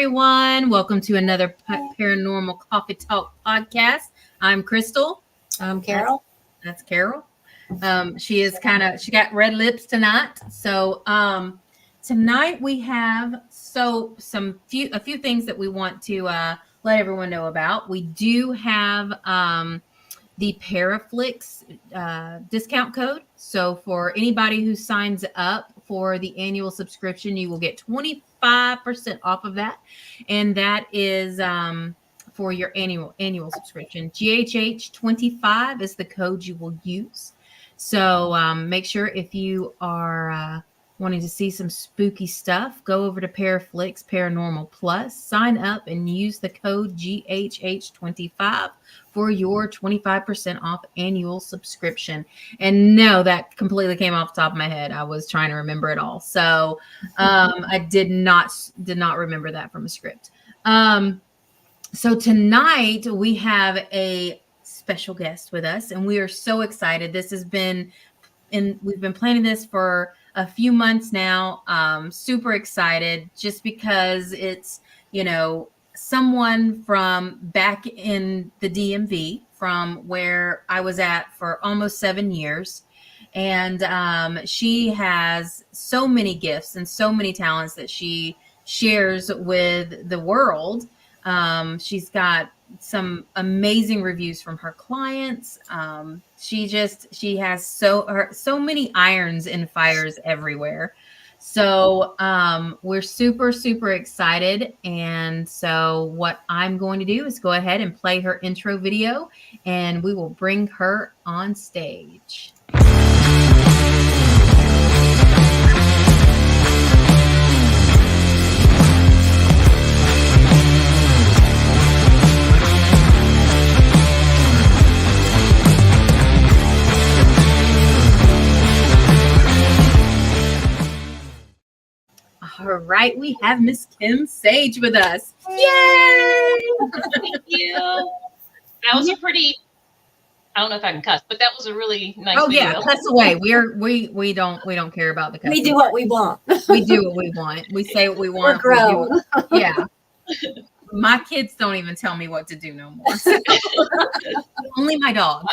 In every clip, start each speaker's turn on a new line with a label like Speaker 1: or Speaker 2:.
Speaker 1: everyone. Welcome to another Paranormal Coffee Talk podcast. I'm Crystal.
Speaker 2: I'm Carol.
Speaker 1: That's Carol. She got red lips tonight. So tonight we have a few things that we want to let everyone know about. We do have the Paraflix discount code. So for anybody who signs up for the annual subscription, you will get 25% off of that. And that is for your annual subscription. GHH25 is the code you will use. So make sure if you are wanting to see some spooky stuff, go over to Paraflix Paranormal Plus, sign up and use the code GHH25 for your 25% off annual subscription. And no, that completely came off the top of my head. I was trying to remember it all. So I did not remember that from a script. So tonight we have a special guest with us and we are so excited. We've been planning this for a few months now. Super excited just because it's, someone from back in the DMV from where I was at for almost 7 years. And she has so many gifts and so many talents that she shares with the world. She's got some amazing reviews from her clients. She has so many irons and fires everywhere. So we're super, super excited. And so what I'm going to do is go ahead and play her intro video and we will bring her on stage. All right, we have Miss Kim Sage with us. Yay!
Speaker 3: Thank you. That was a pretty, I don't know if I can cuss, but that was a really nice video.
Speaker 1: Yeah, cuss away. We don't care about the cussing.
Speaker 2: We do what we want.
Speaker 1: We do what we want. We say what we want.
Speaker 2: We're grown.
Speaker 1: Yeah. My kids don't even tell me what to do no more. Only my dog.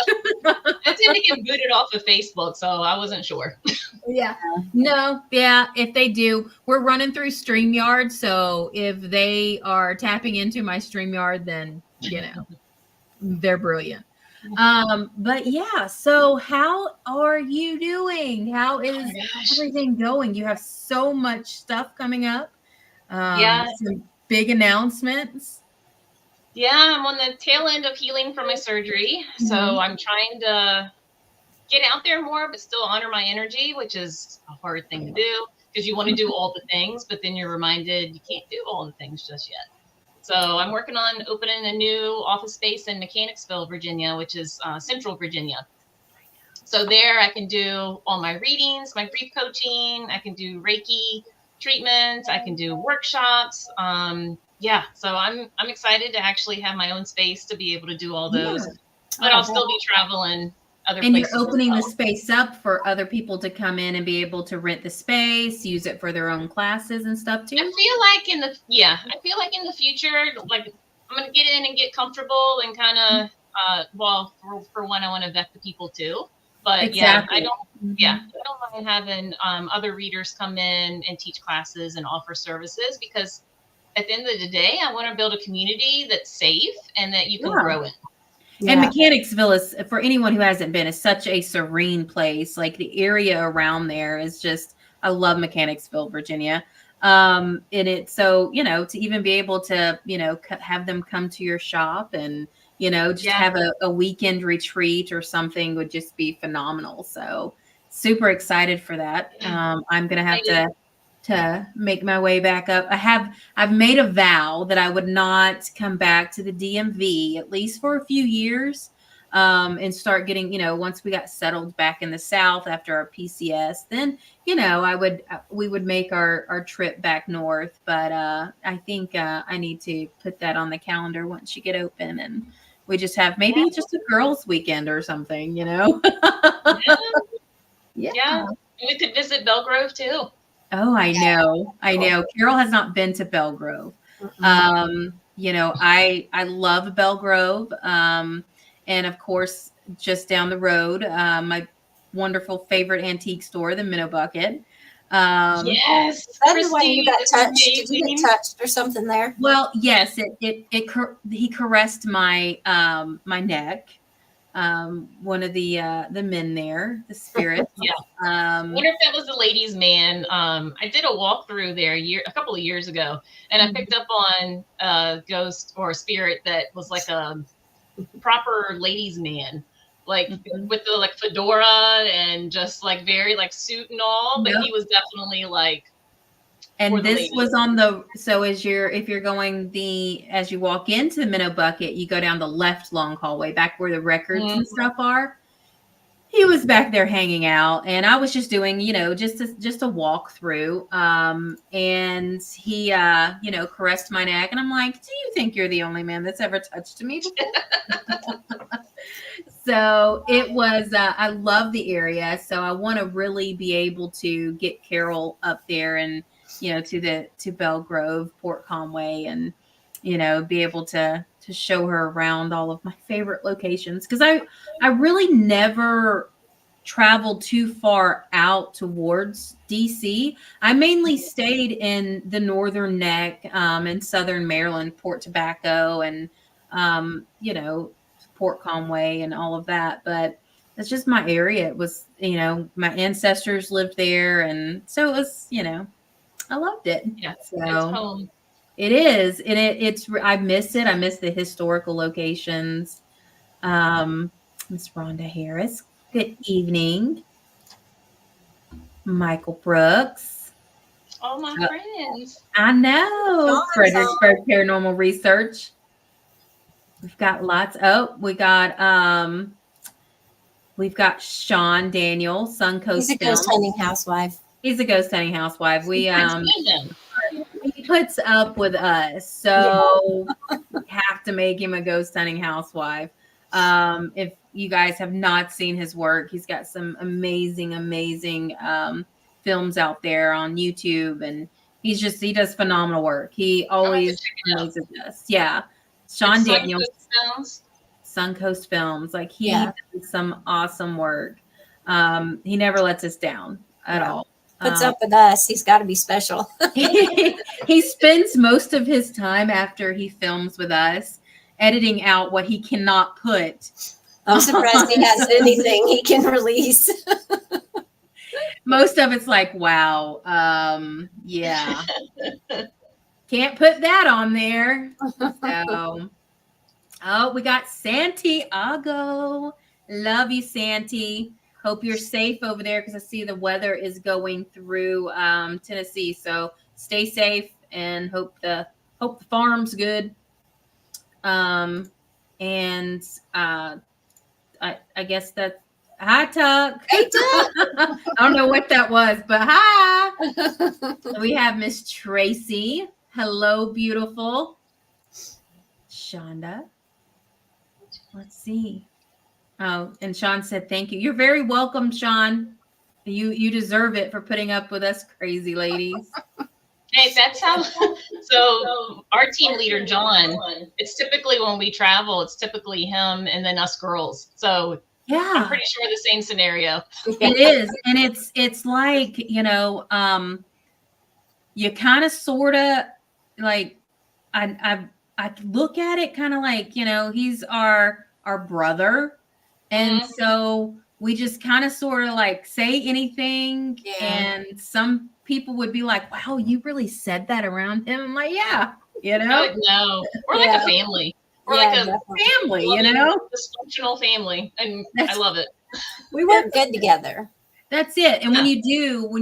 Speaker 3: I tend to get booted off of Facebook, so I wasn't sure.
Speaker 1: Yeah. No. Yeah. If they do, we're running through StreamYard. So if they are tapping into my StreamYard, then, they're brilliant. But yeah. So how are you doing? How is everything going? You have so much stuff coming up. Some big announcements.
Speaker 3: Yeah. I'm on the tail end of healing from my surgery. Mm-hmm. So I'm trying to get out there more, but still honor my energy, which is a hard thing to do because you want to do all the things, but then you're reminded you can't do all the things just yet. So I'm working on opening a new office space in Mechanicsville, Virginia, which is Central Virginia. So there I can do all my readings, my brief coaching. I can do Reiki treatments. I can do workshops. So I'm excited to actually have my own space to be able to do all those, but I'll still be traveling.
Speaker 1: And you're opening the space up for other people to come in and be able to rent the space, use it for their own classes and stuff too.
Speaker 3: I feel like in the future, like I'm going to get in and get comfortable and kind of, for one, I want to vet the people too. But
Speaker 1: exactly.
Speaker 3: I don't mind having other readers come in and teach classes and offer services because at the end of the day, I want to build a community that's safe and that you can grow in.
Speaker 1: Yeah. And Mechanicsville is, for anyone who hasn't been, is such a serene place. Like the area around there is just, I love Mechanicsville, Virginia. And it's so, to even be able to, have them come to your shop and, have a weekend retreat or something would just be phenomenal. So super excited for that. I'm going to have to make my way back up. I've made a vow that I would not come back to the DMV at least for a few years, and start getting, once we got settled back in the South after our PCS, then, we would make our trip back north. But I think I need to put that on the calendar once you get open and we just have maybe just a girls' weekend or something, Yeah.
Speaker 3: We could visit Belgrove too.
Speaker 1: Oh, I know. Carol has not been to Belgrove. You know, I love Belgrove. And of course, just down the road, my wonderful favorite antique store, the Minnow Bucket.
Speaker 3: Yes,
Speaker 2: That's the one you
Speaker 3: Christine
Speaker 2: got
Speaker 3: is
Speaker 2: touched. Did you
Speaker 3: amazing.
Speaker 2: get touched or something there?
Speaker 1: Well, yes, he caressed my my neck. One of the men there, the spirit.
Speaker 3: Yeah. I wonder if that was the ladies' man. I did a walkthrough there a couple of years ago, and I picked up on a ghost or a spirit that was like a proper ladies' man, like with the like fedora and just like very like suit and all. But he was definitely like.
Speaker 1: And this was on the, so if you're going as you walk into the Minnow Bucket, you go down the left long hallway back where the records and stuff are. He was back there hanging out, and I was just doing, you know, just a walk through. And he, you know, caressed my neck, and I'm like, do you think you're the only man that's ever touched me before? So it was, I love the area. So I want to really be able to get Carol up there and, you know, to Belgrove, Port Conway, and, you know, be able to show her around all of my favorite locations. Cause I really never traveled too far out towards DC. I mainly stayed in the Northern Neck, in Southern Maryland, Port Tobacco, and, you know, Port Conway and all of that. But that's just my area. It was, you know, my ancestors lived there. And so it was, you know, I loved it.
Speaker 3: Yeah,
Speaker 1: so
Speaker 3: it's home.
Speaker 1: It is, and it's. I miss it. I miss the historical locations. Miss Rhonda Harris. Good evening, Michael Brooks.
Speaker 3: Oh, my friends.
Speaker 1: I know. Fredericksburg Paranormal Research. We've got lots. Oh, we've got Sean Daniel, Suncoast.
Speaker 2: He's a ghost hunting housewife.
Speaker 1: He's a ghost hunting housewife. He puts up with us, so we have to make him a ghost hunting housewife. If you guys have not seen his work, he's got some amazing films out there on YouTube, and he does phenomenal work. He always amazes us. Yeah, Sean Daniels, Suncoast Films. Like he does some awesome work. He never lets us down at all.
Speaker 2: Puts up with us. He's got to be special.
Speaker 1: He spends most of his time after he films with us editing out what he cannot put.
Speaker 2: I'm surprised he has anything he can release.
Speaker 1: Most of it's like, wow, yeah. Can't put that on there. So, oh, we got Santiago. Love you, Santi. Hope you're safe over there, because I see the weather is going through Tennessee. So stay safe and hope the farm's good. And I guess that's hi, Tuck.
Speaker 2: Hey, Tuck.
Speaker 1: I don't know what that was, but hi. We have Miss Tracy. Hello, beautiful. Shonda. Let's see. Oh, and Sean said, thank you. You're very welcome, Sean. You deserve it for putting up with us crazy ladies.
Speaker 3: Hey, that's how. So our team leader, John, it's typically when we travel, it's typically him and then us girls. So
Speaker 1: yeah,
Speaker 3: I'm pretty sure the same scenario.
Speaker 1: It is. And it's like, you know, you kind of sort of like, I look at it kind of like, you know, he's our brother. And so we just kind of sort of like say anything. Yeah. And some people would be like, wow, you really said that around him. I'm like, yeah, you know,
Speaker 3: no, we're like a family. We're like a
Speaker 1: family, you know,
Speaker 3: dysfunctional family. And I love it.
Speaker 2: We work good together.
Speaker 1: That's it. And when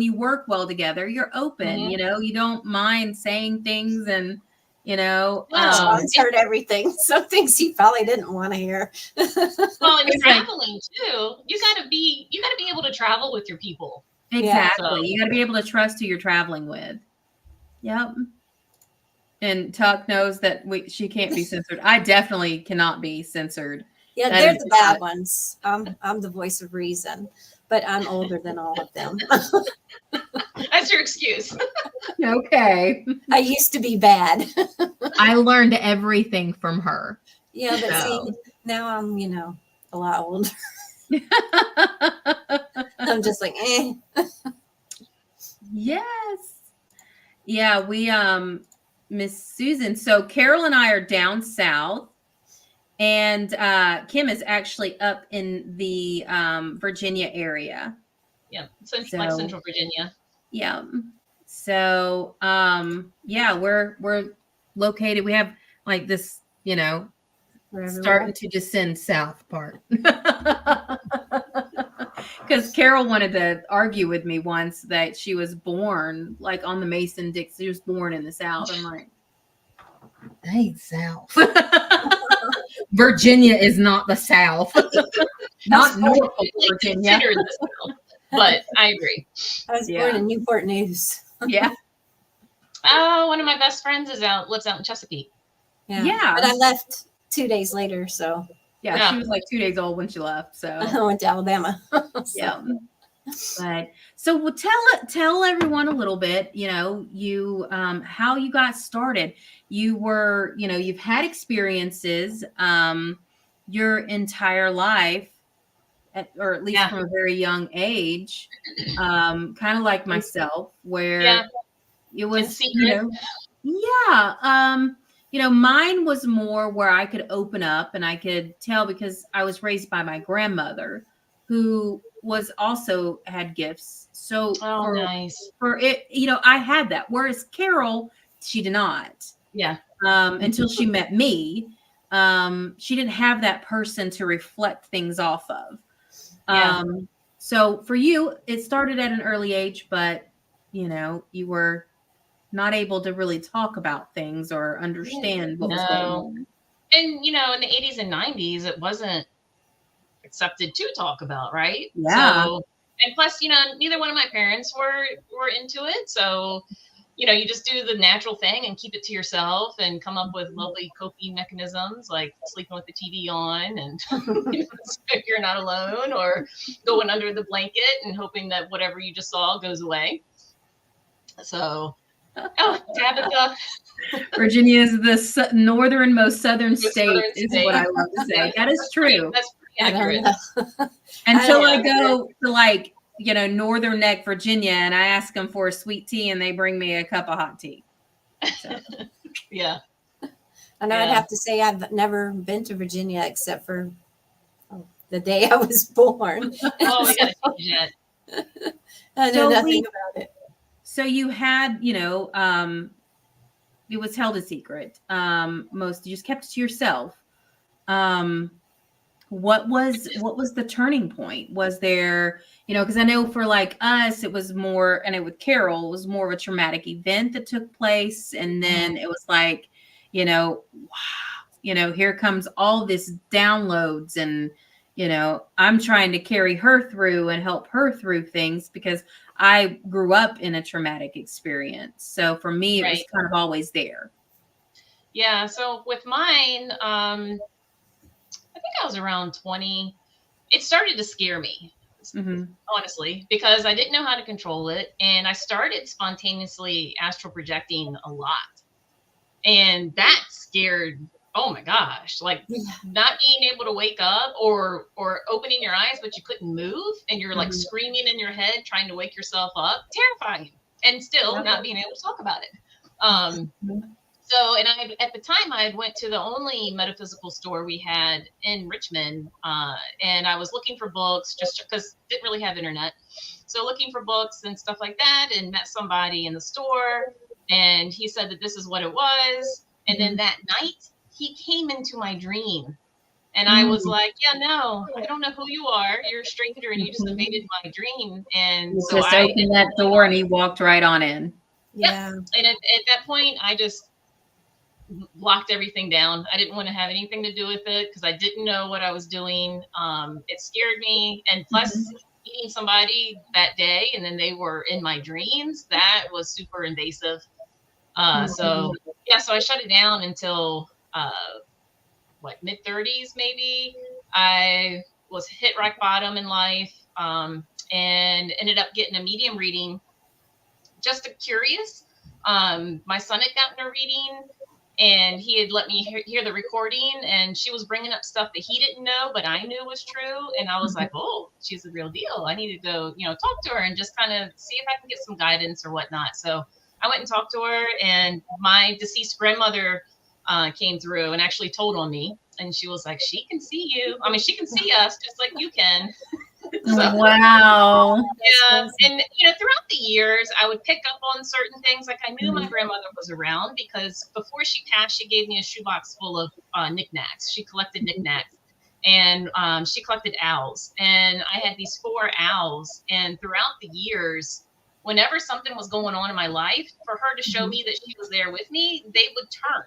Speaker 1: you work well together, you're open, you know, you don't mind saying things, and, you know,
Speaker 2: Sean's heard everything. Some things he probably didn't want to hear.
Speaker 3: Well, and traveling too, you gotta be able to travel with your people.
Speaker 1: Exactly. So, you gotta be able to trust who you're traveling with. Yep. And Tuck knows that she can't be censored. I definitely cannot be censored.
Speaker 2: Yeah, they're the bad ones. I'm the voice of reason, but I'm older than all of them.
Speaker 3: That's your excuse.
Speaker 1: Okay.
Speaker 2: I used to be bad.
Speaker 1: I learned everything from her.
Speaker 2: Yeah, but see,
Speaker 1: So.
Speaker 2: now I'm, a lot older. I'm just like, eh.
Speaker 1: Yes. Yeah, we Miss Susan. So Carol and I are down south, and Kim is actually up in the Virginia area.
Speaker 3: Yeah, so
Speaker 1: So
Speaker 3: like Central Virginia.
Speaker 1: yeah. So yeah, we're located. We have like this, starting to descend south part. Because Carol wanted to argue with me once that she was born like on the Mason-Dixon. She was born in the South. I'm like, that ain't South. Virginia is not the South. Not Norfolk, Virginia.
Speaker 3: The South, but I agree.
Speaker 2: I was born in Newport News.
Speaker 1: Yeah.
Speaker 3: Oh, one of my best friends lives out in Chesapeake.
Speaker 1: Yeah.
Speaker 2: But I left 2 days later, so.
Speaker 1: Yeah, she was like 2 days old when she left. So
Speaker 2: I went to Alabama.
Speaker 1: Yeah. But so we'll tell everyone a little bit, you how you got started. You were, you've had experiences your entire life, or at least from a very young age, kind of like myself, where it was, mine was more where I could open up and I could tell, because I was raised by my grandmother, who was also had gifts. So
Speaker 3: nice.
Speaker 1: For it, I had that. Whereas Carol, she did not.
Speaker 3: Yeah.
Speaker 1: Until she met me. She didn't have that person to reflect things off of. So for you, it started at an early age, but you were not able to really talk about things or understand what was going on.
Speaker 3: And in the 80s and 90s, it wasn't accepted to talk about, right?
Speaker 1: Yeah.
Speaker 3: So, and plus, neither one of my parents were into it. So, you just do the natural thing and keep it to yourself and come up with lovely coping mechanisms like sleeping with the TV on and so you're not alone, or going under the blanket and hoping that whatever you just saw goes away. So, Tabitha.
Speaker 1: Virginia is the northernmost southern state, is what I love to say. That is true.
Speaker 3: That's pretty accurate.
Speaker 1: Until I go to Northern Neck, Virginia, and I ask them for a sweet tea and they bring me a cup of hot tea. So.
Speaker 3: Yeah.
Speaker 2: I know I'd have to say I've never been to Virginia except for the day I was born.
Speaker 3: We got to change that.
Speaker 2: I know nothing about it.
Speaker 1: So you had, it was held a secret. You just kept it to yourself. What was the turning point? Was there, because I know for like us, it was more, and with Carol, it was more of a traumatic event that took place. And then it was like, wow, here comes all this downloads, and, I'm trying to carry her through and help her through things because I grew up in a traumatic experience. So for me, it was kind of always there.
Speaker 3: Yeah. So with mine, I think I was around 20. It started to scare me, honestly, because I didn't know how to control it. And I started spontaneously astral projecting a lot. And that scared, oh my gosh, like not being able to wake up or opening your eyes, but you couldn't move. And you're like screaming in your head, trying to wake yourself up. Terrifying. And still not being able to talk about it. So, and at the time I had went to the only metaphysical store we had in Richmond. And I was looking for books just because didn't really have internet. So looking for books and stuff like that, and met somebody in the store, and he said that this is what it was. And then that night he came into my dream, and I was like, yeah, no, I don't know who you are. You're a stranger and you just invaded my dream. And so
Speaker 1: I opened that door and he walked right on in.
Speaker 2: Yeah.
Speaker 3: And at that point, I just blocked everything down. I didn't want to have anything to do with it because I didn't know what I was doing. It scared me. And plus meeting somebody that day and then they were in my dreams, that was super invasive. So I shut it down until mid-30s maybe. I was hit rock bottom in life and ended up getting a medium reading just curious. My son had gotten a reading, and he had let me hear the recording, and she was bringing up stuff that he didn't know, but I knew was true. And I was like, oh, she's the real deal. I need to go, talk to her and just kind of see if I can get some guidance or whatnot. So I went and talked to her, and my deceased grandmother came through and actually told on me. And she was like, she can see you. I mean, she can see us just like you can.
Speaker 1: So, wow.
Speaker 3: Yeah. And, throughout the years, I would pick up on certain things. Like, I knew my grandmother was around because before she passed, she gave me a shoebox full of knickknacks. She collected knickknacks, and she collected owls. And I had these 4 owls. And throughout the years, whenever something was going on in my life, for her to show me that she was there with me, they would turn.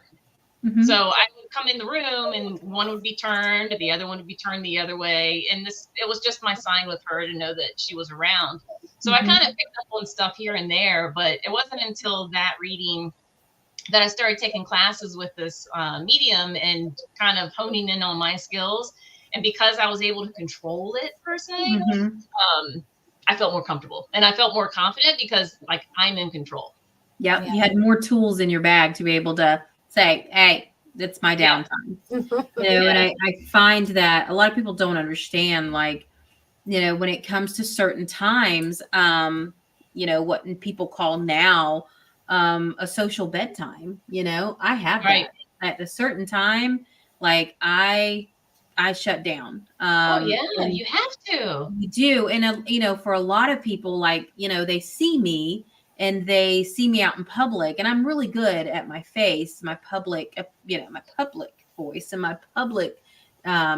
Speaker 3: So I would come in the room, and one would be turned, the other one would be turned the other way. And it was just my sign with her to know that she was around. So I kind of picked up on stuff here and there, but it wasn't until that reading that I started taking classes with this medium and kind of honing in on my skills. And because I was able to control it per se, I felt more comfortable, and I felt more confident because I'm in control.
Speaker 1: Yeah. You had more tools in your bag to be able to say, hey, it's my downtime. And I find that a lot of people don't understand, when it comes to certain times, what people call now a social bedtime. I have that at a certain time. I shut down.
Speaker 3: You have to.
Speaker 1: You do. And, for a lot of people, they see me, and they see me out in public, and I'm really good at my face, my public voice and my public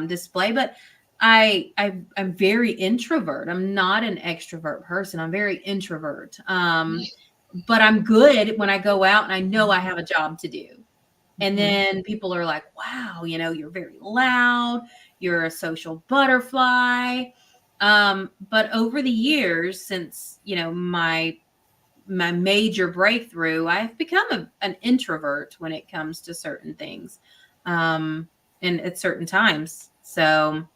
Speaker 1: display. But I'm very introvert. I'm not an extrovert person. I'm very introvert. But I'm good when I go out and I know I have a job to do. And then people are like, wow, you're very loud. You're a social butterfly. But over the years, since, my major breakthrough, I've become an introvert when it comes to certain things, and at certain times. So,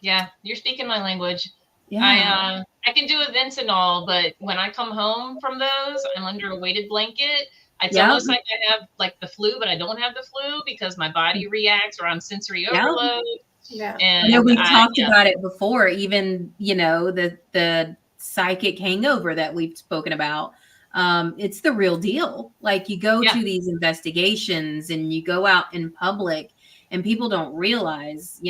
Speaker 3: yeah, you're speaking my language.
Speaker 1: Yeah,
Speaker 3: I can do events and all, but when I come home from those, I'm under a weighted blanket. It's almost like I have the flu, but I don't have the flu because my body reacts, or I'm sensory overload.
Speaker 2: Yeah,
Speaker 3: and
Speaker 1: we've talked about it before. Even the psychic hangover that we've spoken about. It's the real deal. You go to these investigations, and you go out in public, and people don't realize,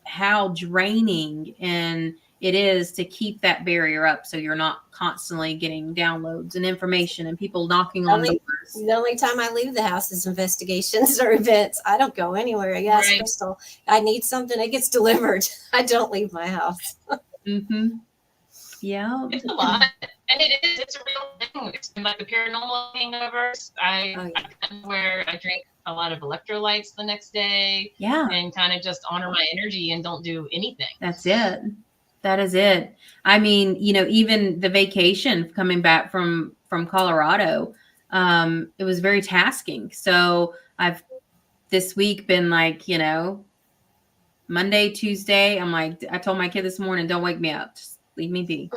Speaker 1: how draining and it is to keep that barrier up, so you're not constantly getting downloads and information and people knocking on doors.
Speaker 2: The only time I leave the house is investigations or events. I don't go anywhere. Yes, Crystal, I need something, it gets delivered. I don't leave my house.
Speaker 1: Yeah,
Speaker 3: it's a lot, and it's a real thing. It's been like the paranormal hangovers. Where I drink a lot of electrolytes the next day, and kind of just honor my energy and don't do anything.
Speaker 1: That's it. That is it. I mean, even the vacation coming back from Colorado, it was very tasking. So I've this week been Monday, Tuesday, I'm I told my kid this morning, don't wake me up. Just leave me be.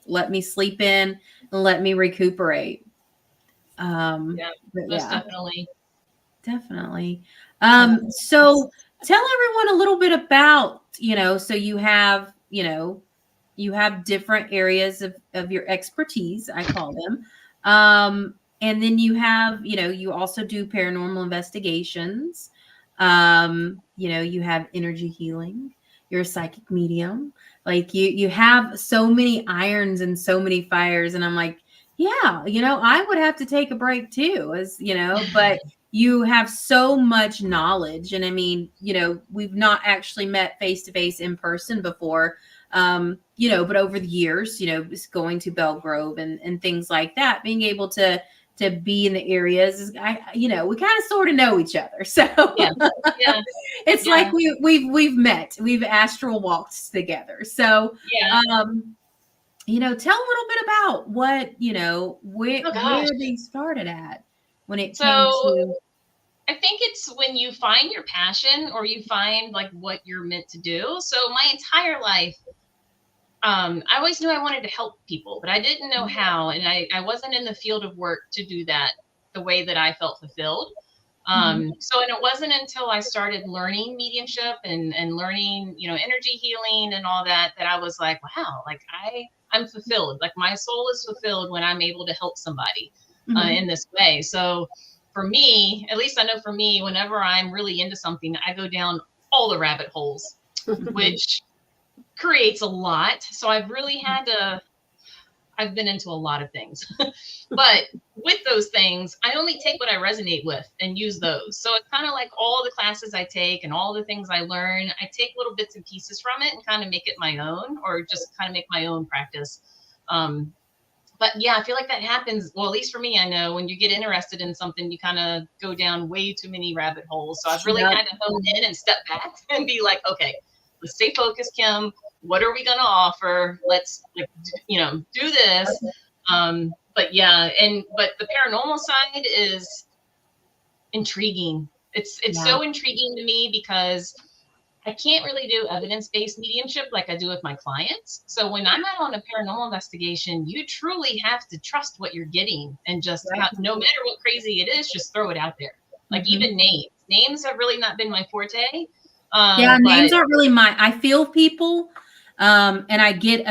Speaker 1: Let me sleep in and let me recuperate. Definitely. So tell everyone a little bit about, so you have different areas of your expertise, I call them. And then you have, you also do paranormal investigations. You have energy healing. You're a psychic medium. You have so many irons and so many fires. And I'm like, yeah, I would have to take a break too, but you have so much knowledge. And I mean, we've not actually met face to face in person before, but over the years, going to Belgrove and things like that, being able to be in the areas, we kind of sort of know each other. So it's like we've met, we've astral walked together. So, tell a little bit about what, where they started at when it came to.
Speaker 3: I think it's when you find your passion, or you find what you're meant to do. So my entire life, I always knew I wanted to help people, but I didn't know how. And I wasn't in the field of work to do that the way that I felt fulfilled. So, and it wasn't until I started learning mediumship and learning, energy healing and all that, that I was like, wow, like I'm fulfilled. Like my soul is fulfilled when I'm able to help somebody in this way. So for me, at least I know for me, whenever I'm really into something, I go down all the rabbit holes, which creates a lot. So I've really had to, I've been into a lot of things, but with those things, I only take what I resonate with and use those. So it's kind of like all the classes I take and all the things I learn, I take little bits and pieces from it and kind of make it my own, or just kind of make my own practice. But yeah, I feel like that happens. Well, at least for me, I know when you get interested in something, you kind of go down way too many rabbit holes. So I've really had to hone in and step back and be like, okay, let's stay focused, Kim. What are we going to offer? Let's, do this. But yeah, but the paranormal side is intriguing. It's so intriguing to me because I can't really do evidence-based mediumship like I do with my clients. So when I'm out on a paranormal investigation, you truly have to trust what you're getting and just no matter what crazy it is, just throw it out there. Like even names have really not been my forte.
Speaker 1: Names aren't really I feel people, and I get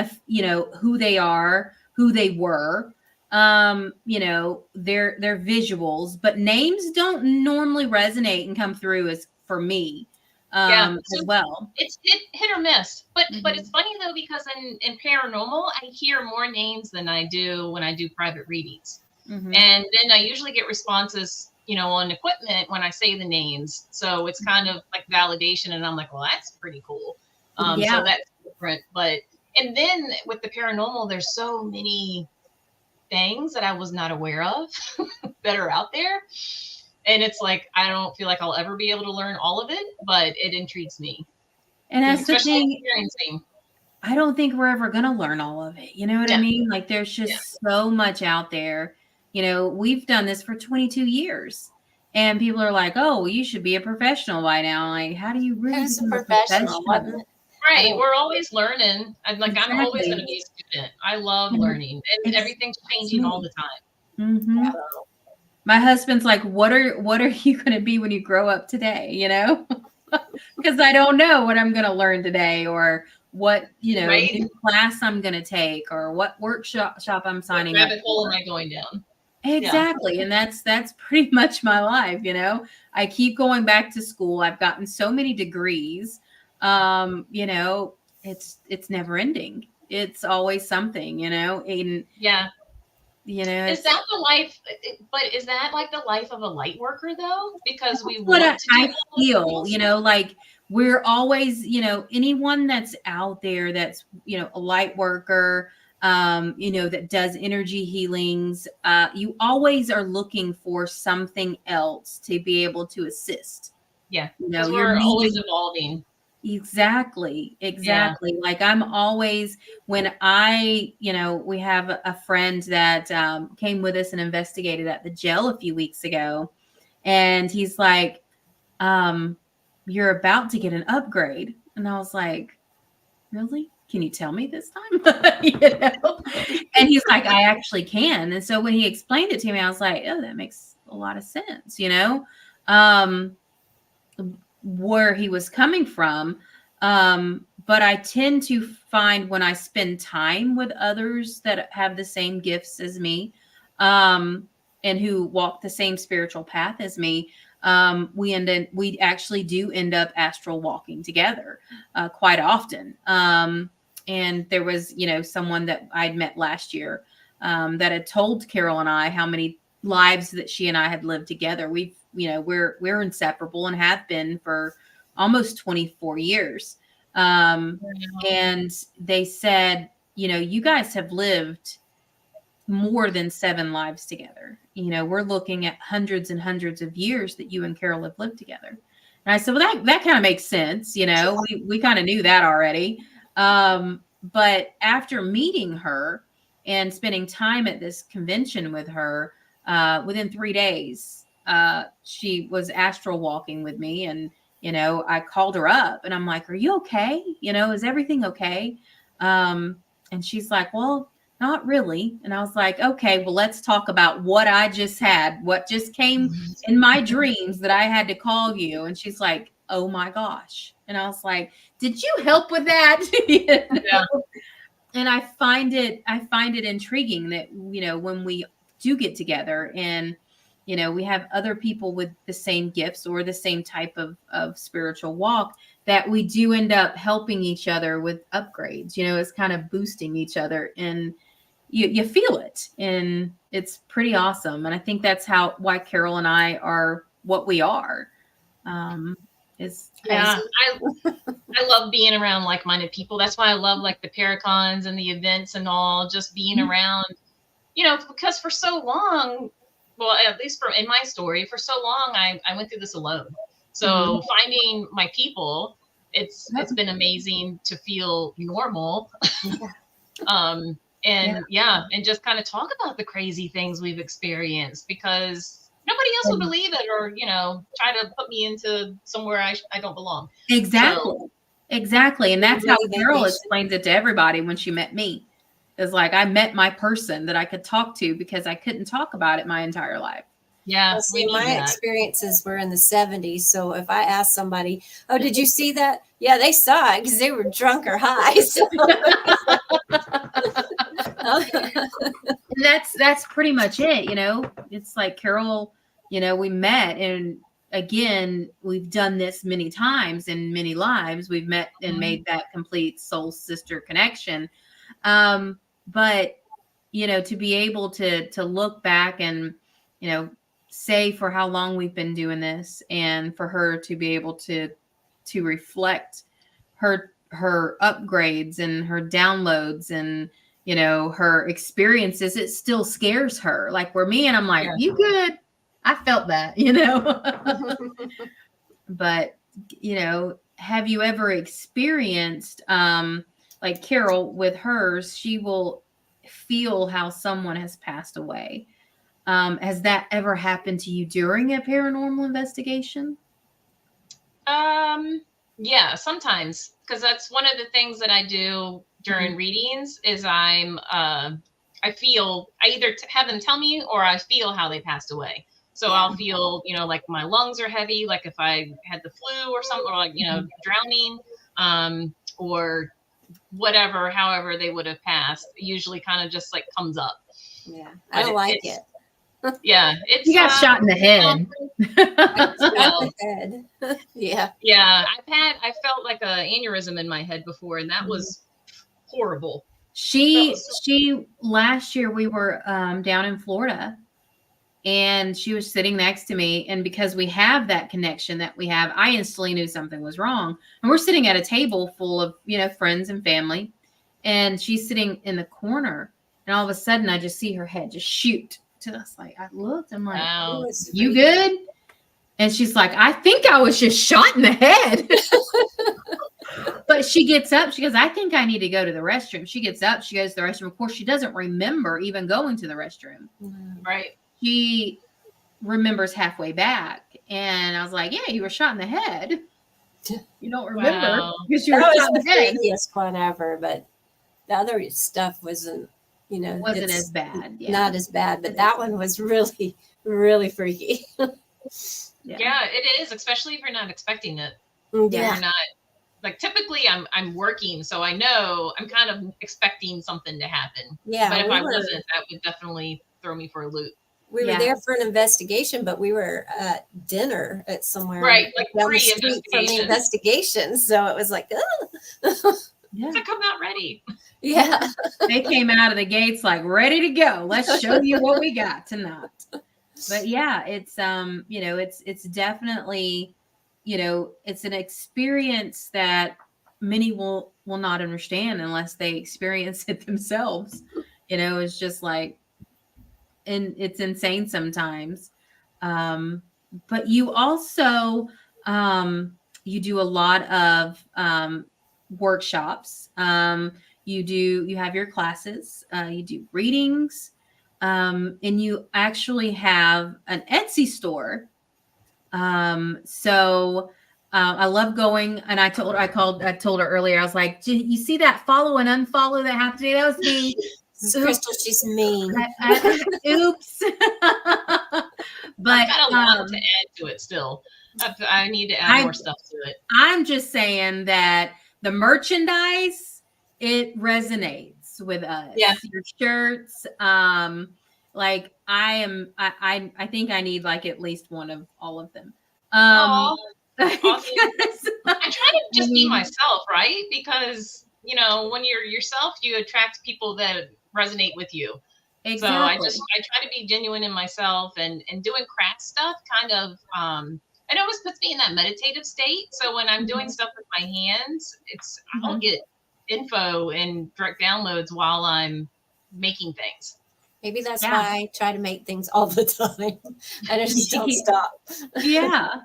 Speaker 1: who they are, who they were, their visuals, but names don't normally resonate and come through as for me. As well.
Speaker 3: It's hit or miss, but it's funny though, because in paranormal, I hear more names than I do when I do private readings. And then I usually get responses, on equipment when I say the names. So it's kind of like validation. And I'm like, well, that's pretty cool. So that's different. And then with the paranormal, there's so many things that I was not aware of that are out there. And it's like, I don't feel like I'll ever be able to learn all of it, but it intrigues me.
Speaker 1: And that's the thing. I don't think we're ever going to learn all of it. You know what I mean? Like there's just so much out there. We've done this for 22 years and people are like, oh, you should be a professional by now. Like, how do you really become a professional?
Speaker 3: Right. We're always learning. I'm always going to be a student. I love learning and everything's changing all the time.
Speaker 1: My husband's like, what are you going to be when you grow up today? Because I don't know what I'm going to learn today or what, new class I'm going to take or what workshop I'm signing up for. What
Speaker 3: rabbit hole am I going down?
Speaker 1: Exactly. And that's pretty much my life. I keep going back to school. I've gotten so many degrees. It's never ending. It's always something, and
Speaker 3: is that the life? But is that like the life of a light worker though? Because
Speaker 1: I feel, like we're always, anyone that's out there that's, a light worker, that does energy healings, you always are looking for something else to be able to assist.
Speaker 3: Yeah. We're always evolving.
Speaker 1: Exactly. Yeah. Like I'm always, when we have a friend that came with us and investigated at the jail a few weeks ago. And he's like, you're about to get an upgrade. And I was like, really? Can you tell me this time? And he's like, I actually can. And so when he explained it to me, I was like, oh, that makes a lot of sense, where he was coming from. But I tend to find when I spend time with others that have the same gifts as me, and who walk the same spiritual path as me, we actually do end up astral walking together, quite often. And there was, someone that I'd met last year, that had told Carol and I how many lives that she and I had lived together. We're inseparable and have been for almost 24 years. And they said, you guys have lived more than 7 lives together. We're looking at hundreds and hundreds of years that you and Carol have lived together. And I said, well, that kind of makes sense. We kind of knew that already. But after meeting her and spending time at this convention with her, within 3 days, she was astral walking with me. And, I called her up and I'm like, are you okay? Is everything okay? And she's like, well, not really. And I was like, okay, well, let's talk about what I just had, what just came in my dreams that I had to call you. And she's like, oh my gosh. And I was like, did you help with that?
Speaker 3: Yeah.
Speaker 1: And I find it intriguing that, when we do get together and, we have other people with the same gifts or the same type of spiritual walk, that we do end up helping each other with upgrades. It's kind of boosting each other, and you feel it, and it's pretty awesome. And I think that's why Carol and I are what we are. Is
Speaker 3: Yeah, I love being around like-minded people. That's why I love like the Paracons and the events and all, just being around, because for so long, well, at least in my story, for so long, I went through this alone. So finding my people, it's been amazing to feel normal. And just kind of talk about the crazy things we've experienced, because nobody else will believe it, or, try to put me into somewhere I don't belong.
Speaker 1: Exactly. And that's how Carol explains it to everybody when she met me. It's like, I met my person that I could talk to because I couldn't talk about it my entire life.
Speaker 3: Yeah.
Speaker 2: Well, see, my experiences were in the 70s. So if I asked somebody, oh, did you see that? Yeah, they saw it because they were drunk or high. So.
Speaker 1: That's pretty much it. It's like Carol, we met, and again, we've done this many times in many lives. We've met and made that complete soul sister connection. But, to be able to look back and, say for how long we've been doing this, and for her to be able to reflect her upgrades and her downloads and, her experiences, it still scares her. Like, where me, and I'm like, you good? I felt that, But, have you ever experienced, like Carol with hers, she will feel how someone has passed away. Has that ever happened to you during a paranormal investigation?
Speaker 3: Yeah, sometimes, because that's one of the things that I do during readings is I either have them tell me, or I feel how they passed away. So I'll feel, like my lungs are heavy, like if I had the flu or something, or like, drowning, or whatever, however they would have passed, usually kind of just like comes up.
Speaker 2: Yeah, I don't like it.
Speaker 3: Yeah,
Speaker 1: you got shot in the head.
Speaker 2: Yeah.
Speaker 3: Yeah, I felt like a aneurysm in my head before, and that was horrible.
Speaker 1: She last year we were down in Florida, and she was sitting next to me, and because we have that connection that we have, I instantly knew something was wrong. And we're sitting at a table full of, friends and family, and she's sitting in the corner, and all of a sudden I just see her head just shoot to us. Like, I looked, I'm like,
Speaker 3: wow.
Speaker 1: You good? And she's like, I think I was just shot in the head. But she gets up. She goes, I think I need to go to the restroom. She gets up. She goes to the restroom. Of course, she doesn't remember even going to the restroom.
Speaker 3: Right.
Speaker 1: She remembers halfway back. And I was like, yeah, you were shot in the head. You don't remember because you were shot in the head.
Speaker 2: The freakiest one ever, but the other stuff wasn't,
Speaker 1: wasn't as bad. Yeah.
Speaker 2: Not as bad, but that one was really, really freaky.
Speaker 3: Yeah, it is, especially if you're not expecting it.
Speaker 2: Yeah.
Speaker 3: You're not, like, typically I'm working, so I know I'm kind of expecting something to happen.
Speaker 2: Yeah.
Speaker 3: But if I wasn't, that would definitely throw me for a loop.
Speaker 2: We were there for an investigation, but we were at dinner at somewhere.
Speaker 3: Right, like
Speaker 2: down the street from the investigation. So it was like,
Speaker 3: Yeah. To come out ready.
Speaker 2: Yeah.
Speaker 1: They came out of the gates like ready to go. Let's show you what we got tonight. But yeah, it's it's definitely, it's an experience that many will not understand unless they experience it themselves. It's just like, and it's insane sometimes. But you also you do a lot of workshops. You have your classes, you do readings, and you actually have an Etsy store. So I love going, and I told her earlier, I was like, you see that follow and unfollow that happened today? That was me.
Speaker 2: Crystal, she's mean.
Speaker 1: Oops. But
Speaker 3: I've got a lot to add to it still. I need to add more stuff to it.
Speaker 1: I'm just saying that the merchandise, it resonates with us.
Speaker 3: Yeah.
Speaker 1: Your shirts, like I think I need like at least one of all of them.
Speaker 3: Awesome. I try to just be myself, right? Because when you're yourself, you attract people that resonate with you.
Speaker 1: Exactly.
Speaker 3: So I try to be genuine in myself, and doing craft stuff kind of it always puts me in that meditative state. So when I'm doing stuff with my hands, I'll get info and direct downloads while I'm making things.
Speaker 2: Maybe that's why I try to make things all the time. I just don't stop.
Speaker 1: Yeah.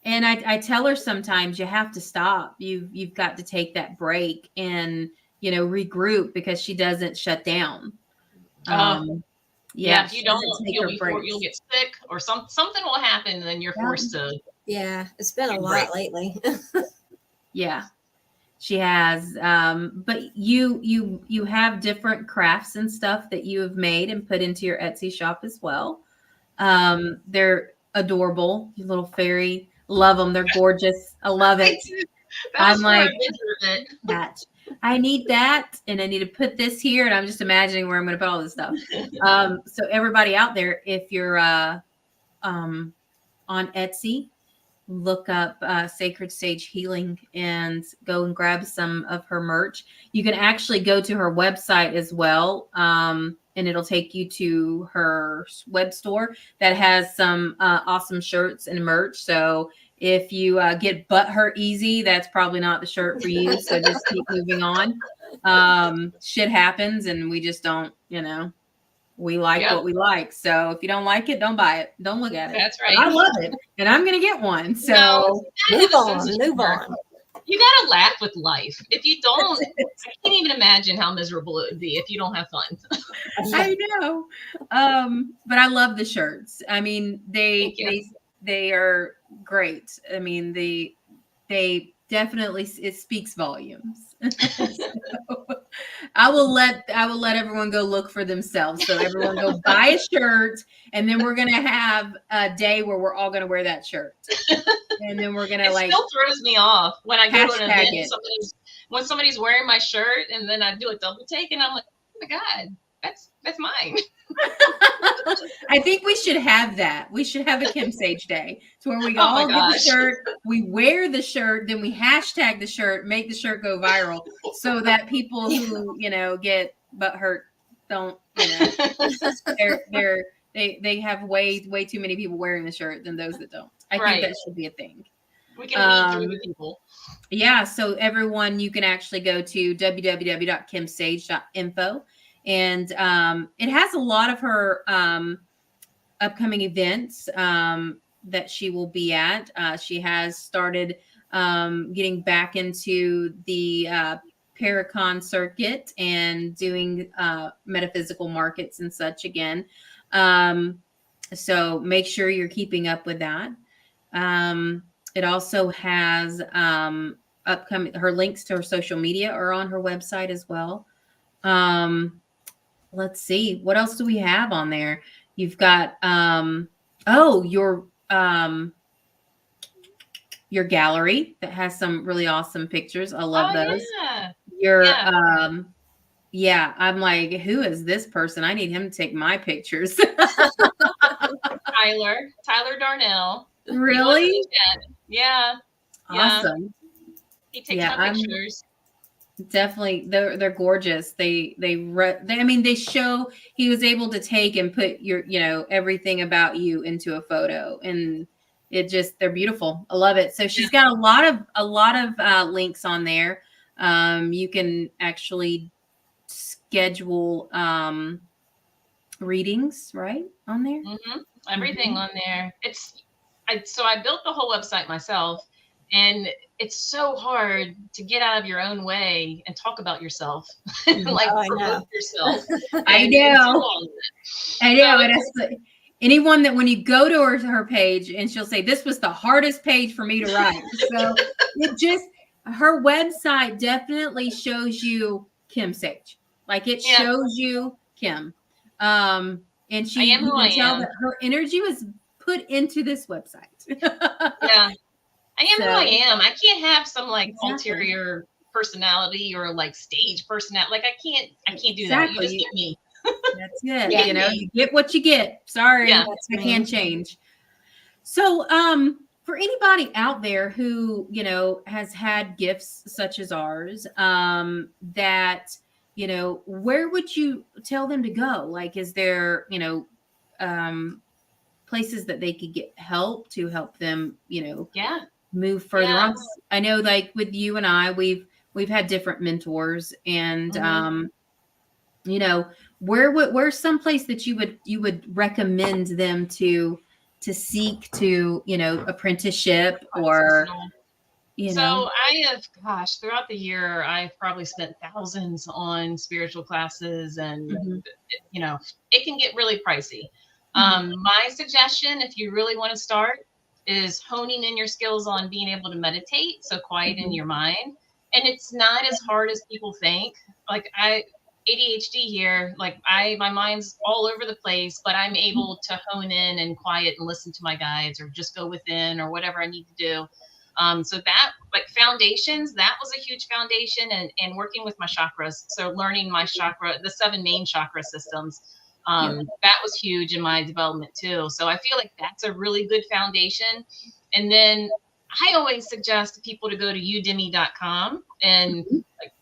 Speaker 1: And I tell her sometimes you have to stop. You've got to take that break and, regroup, because she doesn't shut down.
Speaker 3: If you don't, you'll get sick, or something will happen, and then you're forced to.
Speaker 2: Yeah, it's been a lot lately.
Speaker 1: Yeah, she has. But you have different crafts and stuff that you have made and put into your Etsy shop as well. They're adorable, you little fairy. Love them. They're gorgeous. I love it. I'm like, that. I need that, and I need to put this here, and I'm just imagining where I'm going to put all this stuff. So everybody out there, if you're on Etsy, look up Sacred Sage Healing and go and grab some of her merch. You can actually go to her website as well, and it'll take you to her web store that has some awesome shirts and merch. So if you get butthurt easy, that's probably not the shirt for you. So just keep moving on. Shit happens, and we just don't, we like what we like. So if you don't like it, don't buy it. Don't look at it.
Speaker 3: That's right.
Speaker 1: But I love it, and I'm going to get one. So
Speaker 2: move on.
Speaker 3: You got to laugh with life. If you don't, I can't even imagine how miserable it would be if you don't have fun.
Speaker 1: I know. But I love the shirts. I mean, they are great. I mean, they definitely, it speaks volumes. So, I will let everyone go look for themselves. So everyone go buy a shirt, and then we're gonna have a day where we're all gonna wear that shirt, and then we're gonna
Speaker 3: still throws me off when I go to an event. When somebody's wearing my shirt, and then I do a double take, and I'm like, oh my god, that's mine.
Speaker 1: I think we should have that. We should have a Kim Sage Day. It's where we all get the shirt, we wear the shirt, then we hashtag the shirt, make the shirt go viral, so that people who get butt hurt don't they have way too many people wearing the shirt than those that don't. I think that should be a thing.
Speaker 3: We can meet through the people.
Speaker 1: Yeah, so everyone, you can actually go to www.kimsage.info. And it has a lot of her upcoming events that she will be at. She has started getting back into the Paracon circuit and doing metaphysical markets and such again. So make sure you're keeping up with that. It also has upcoming, her links to her social media are on her website as well. Let's see, what else do we have on there? You've got your gallery that has some really awesome pictures. I love those. I'm like, who is this person? I need him to take my pictures.
Speaker 3: Tyler Darnell.
Speaker 1: Really?
Speaker 3: Yeah.
Speaker 1: Awesome.
Speaker 3: He takes my pictures.
Speaker 1: Definitely, they're gorgeous. They show, he was able to take and put your everything about you into a photo, and they're beautiful. I love it. So she's got a lot of links on there. You can actually schedule readings right on there.
Speaker 3: Everything on there. So I built the whole website myself, and it's so hard to get out of your own way and talk about yourself. Promote yourself.
Speaker 1: I know. anyone that when you go to her page and she'll say, this was the hardest page for me to write. So it just, her website definitely shows you Kim Sage. Like it shows you Kim. And she, you can tell that her energy was put into this website.
Speaker 3: Yeah. I am who I am. I can't have some like ulterior personality or like stage personality. Like I can't do that. You just get me.
Speaker 1: That's it. Yeah. You know, you get what you get. Sorry, I can't change. So, for anybody out there who, you know, has had gifts such as ours, that, you know, where would you tell them to go? Like, is there, you know, places that they could get help to help them, you know, move further on? I know, like with you and I, we've had different mentors, and you know, where's some place that you would recommend them to seek to, you know, apprenticeship or, you know?
Speaker 3: So I have, throughout the year, I've probably spent thousands on spiritual classes, and you know, it can get really pricey. My suggestion, if you really want to start, is honing in your skills on being able to meditate. So quieten your mind. And it's not as hard as people think. Like ADHD here, like my mind's all over the place, but I'm able to hone in and quiet and listen to my guides, or just go within, or whatever I need to do. So that, like foundations, that was a huge foundation, and working with my chakras. So learning my chakra, the 7 main chakra systems, that was huge in my development too. So I feel like that's a really good foundation. And then I always suggest people to go to udemy.com and like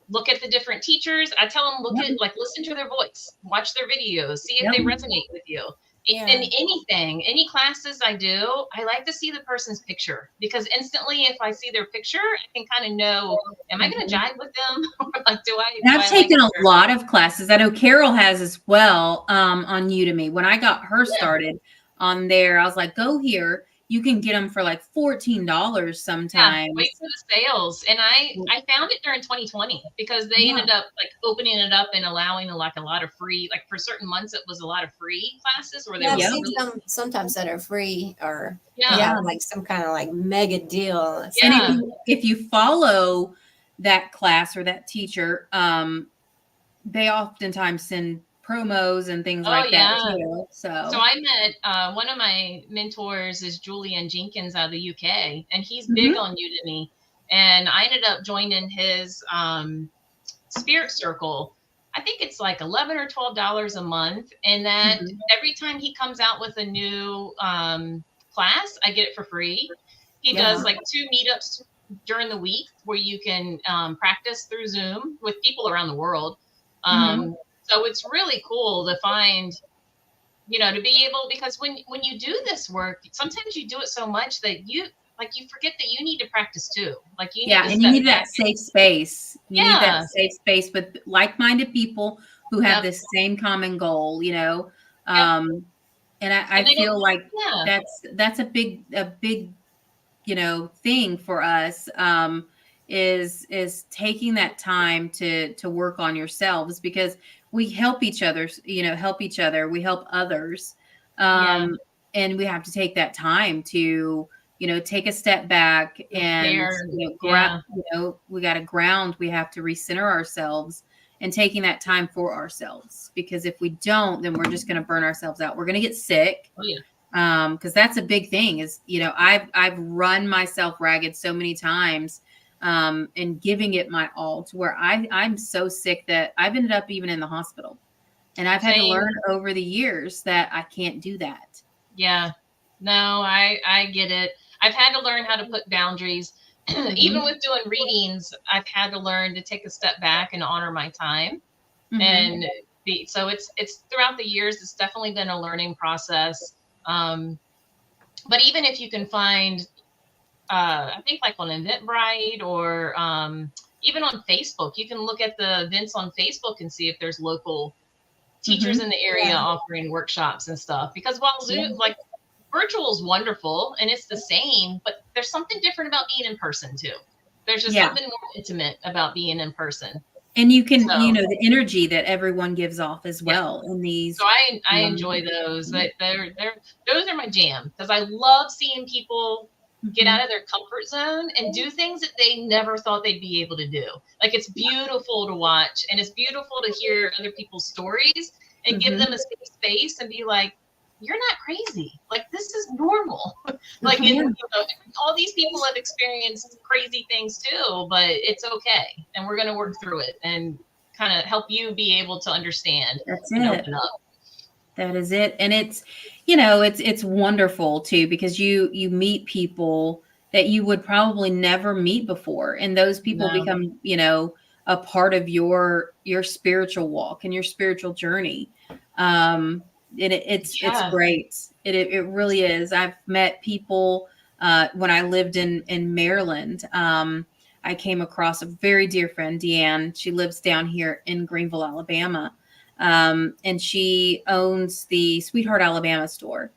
Speaker 3: look at the different teachers. I tell them, listen to their voice, watch their videos, see if they resonate with you. And any classes I do, I like to see the person's picture, because instantly, if I see their picture, I can kind of know, am I going to jive with them? Or like, do I?
Speaker 1: And I've taken a lot of classes. I know Carol has as well, on Udemy. When I got her started on there, I was like, go here. You can get them for like $14 sometimes.
Speaker 3: Wait for the sales. And I found it during 2020, because they ended up like opening it up and allowing a lot of free, like for certain months, it was a lot of free classes where they
Speaker 2: I've seen some sometimes that are free, or like some kind of like mega deal.
Speaker 1: And if you follow that class or that teacher, they oftentimes send promos and things like that too. So
Speaker 3: I met one of my mentors is Julian Jenkins out of the UK, and he's big on Udemy, and I ended up joining his spirit circle. I think it's like $11 or $12 a month, and that every time he comes out with a new class, I get it for free. He does like 2 meetups during the week where you can practice through Zoom with people around the world. So it's really cool to find, you know, to be able, because when you do this work, sometimes you do it so much that you forget that you need to practice too. Like you need
Speaker 1: and you need that safe space. You need that safe space with like-minded people who have this same common goal, you know. And I feel like that's a big, you know, thing for us, is taking that time to work on yourselves, because we help each other, you know, we help others. And we have to take that time to, you know, take a step back and, you know, we got to ground, we have to recenter ourselves, and taking that time for ourselves, because if we don't, then we're just going to burn ourselves out. We're going to get sick. Because that's a big thing, is, you know, I've run myself ragged so many times, and giving it my all, to where I'm so sick that I've ended up even in the hospital, and I've had to learn over the years that I can't do that. Yeah,
Speaker 3: no, I get it. I've had to learn how to put boundaries. Even with doing readings, I've had to learn to take a step back and honor my time. And so it's throughout the years, it's definitely been a learning process. But even if you can find, I think like on Eventbrite, or even on Facebook, you can look at the events on Facebook and see if there's local teachers in the area offering workshops and stuff. Because while Zoom, like virtual is wonderful and it's the same, but there's something different about being in person too. There's just something more intimate about being in person.
Speaker 1: And you can,
Speaker 3: So-
Speaker 1: the energy that everyone gives off as well in these.
Speaker 3: So I enjoy those. Those are my jam, because I love seeing people get out of their comfort zone and do things that they never thought they'd be able to do. Like, it's beautiful to watch, and it's beautiful to hear other people's stories and give them a safe space and be like, you're not crazy. Like, this is normal. Like, all these people have experienced crazy things too, but it's okay. And we're going to work through it and kind of help you be able to understand.
Speaker 1: That's
Speaker 3: and
Speaker 1: it.
Speaker 3: open up.
Speaker 1: That is it. And it's, it's wonderful too, because you meet people that you would probably never meet before. And those people become, a part of your spiritual walk and your spiritual journey. It's great. It really is. I've met people when I lived in Maryland. I came across a very dear friend, Deanne. She lives down here in Greenville, Alabama. And she owns the Sweetheart, Alabama store.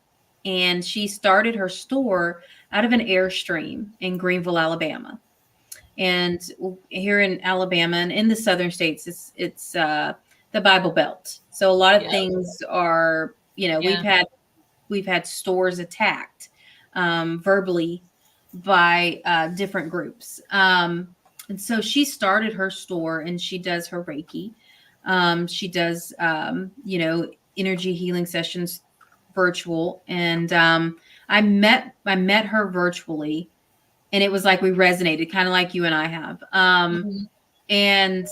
Speaker 1: And she started her store out of an Airstream in Greenville, Alabama. And here in Alabama and in the southern states, it's the Bible Belt. So a lot of things are, we've had stores attacked verbally by different groups. And so she started her store and she does her Reiki. She does, energy healing sessions virtual. And I met her virtually, and it was like we resonated, kind of like you and I have. And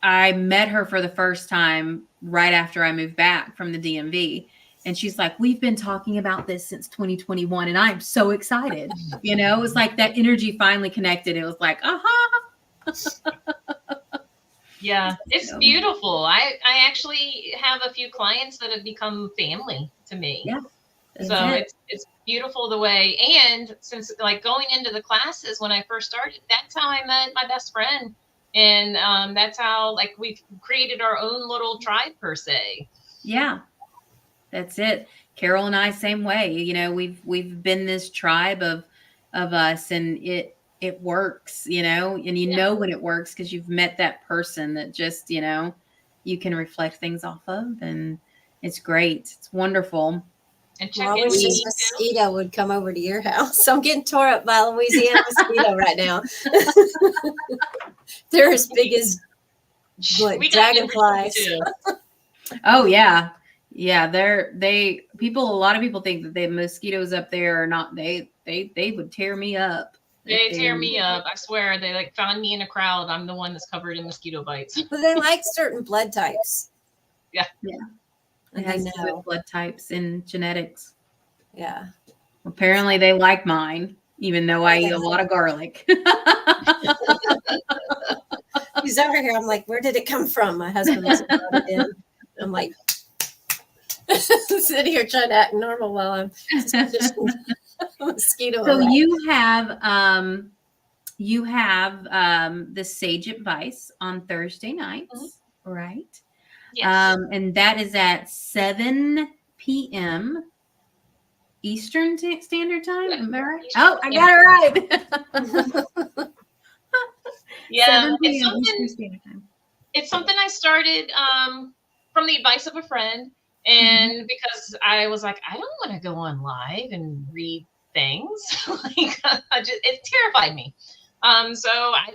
Speaker 1: I met her for the first time right after I moved back from the DMV. And she's like, we've been talking about this since 2021. And I'm so excited. It was like that energy finally connected. It was like,
Speaker 3: Yeah, it's beautiful. I actually have a few clients that have become family to me.
Speaker 1: Yeah.
Speaker 3: So it's beautiful the way. And since like going into the classes when I first started, that's how I met my best friend. And that's how like we've created our own little tribe per se.
Speaker 1: Yeah, that's it. Carol and I, same way. We've been this tribe of us, and it works, and know when it works because you've met that person that just, you can reflect things off of, and it's great. It's wonderful.
Speaker 3: And
Speaker 2: I wish this mosquito would come over to your house. I'm getting tore up by a Louisiana mosquito right now. They're as big as dragonflies.
Speaker 1: Oh yeah. Yeah. A lot of people think that the mosquitoes up there are not, they would tear me up.
Speaker 3: They tear me up. I swear. They like found me in a crowd. I'm the one that's covered in mosquito bites.
Speaker 2: But they like certain blood types.
Speaker 3: Yeah.
Speaker 1: Yeah. It has to do with blood types and genetics.
Speaker 2: Yeah.
Speaker 1: Apparently they like mine, even though I eat a lot of garlic.
Speaker 2: He's over here. I'm like, where did it come from? My husband was brought it in. I'm like, sitting here trying to act normal while I'm just mosquito.
Speaker 1: So you have the Sage Advice on Thursday nights, right?
Speaker 3: Yes.
Speaker 1: And that is at 7 p.m. Eastern Standard Time. Am I right? Oh, I got it right.
Speaker 3: Yeah,
Speaker 1: it's
Speaker 3: something I started from the advice of a friend, and because I was like, I don't want to go on live and read things. It terrified me. So I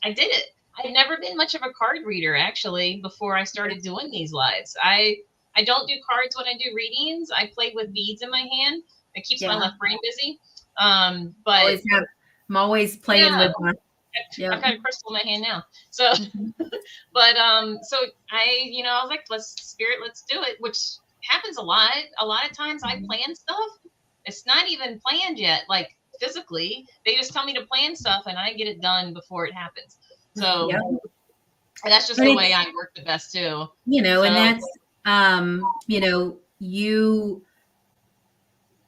Speaker 3: did it. I'd never been much of a card reader actually before I started doing these lives. I don't do cards when I do readings. I play with beads in my hand. It keeps my left brain busy. But
Speaker 1: I'm always playing with my.
Speaker 3: I've got a crystal in my hand now. So, but so I was like, let's do it, which happens a lot. A lot of times I plan stuff. It's not even planned yet, like physically. They just tell me to plan stuff, and I get it done before it happens. So and that's just the way I work the best too.
Speaker 1: And that's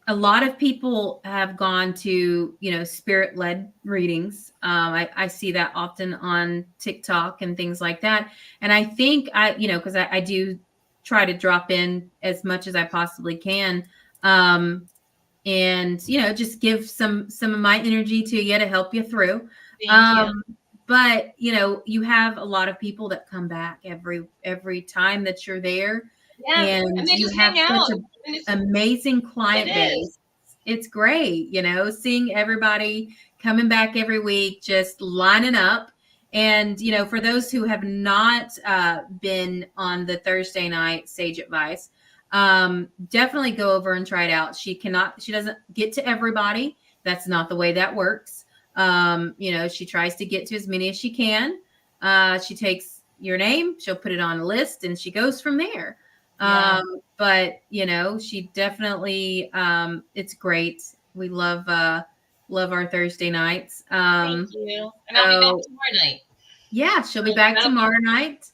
Speaker 1: a lot of people have gone to, spirit-led readings. I see that often on TikTok and things like that. And I think because I do try to drop in as much as I possibly can. And, just give some of my energy to you to help you through.
Speaker 3: Thank you.
Speaker 1: but you have a lot of people that come back every time that you're there.
Speaker 3: Yeah.
Speaker 1: And
Speaker 3: they
Speaker 1: you
Speaker 3: just
Speaker 1: have
Speaker 3: hang
Speaker 1: such
Speaker 3: out.
Speaker 1: an amazing client base. It's great, seeing everybody coming back every week, just lining up. And, for those who have not been on the Thursday night Sage Advice, definitely go over and try it out. She doesn't get to everybody. That's not the way that works. She tries to get to as many as she can. She takes your name, she'll put it on a list, and she goes from there.
Speaker 3: Yeah.
Speaker 1: But she definitely, it's great. We love our Thursday nights.
Speaker 3: Thank you. And I'll be back tomorrow night.
Speaker 1: Yeah, she'll be back tomorrow night.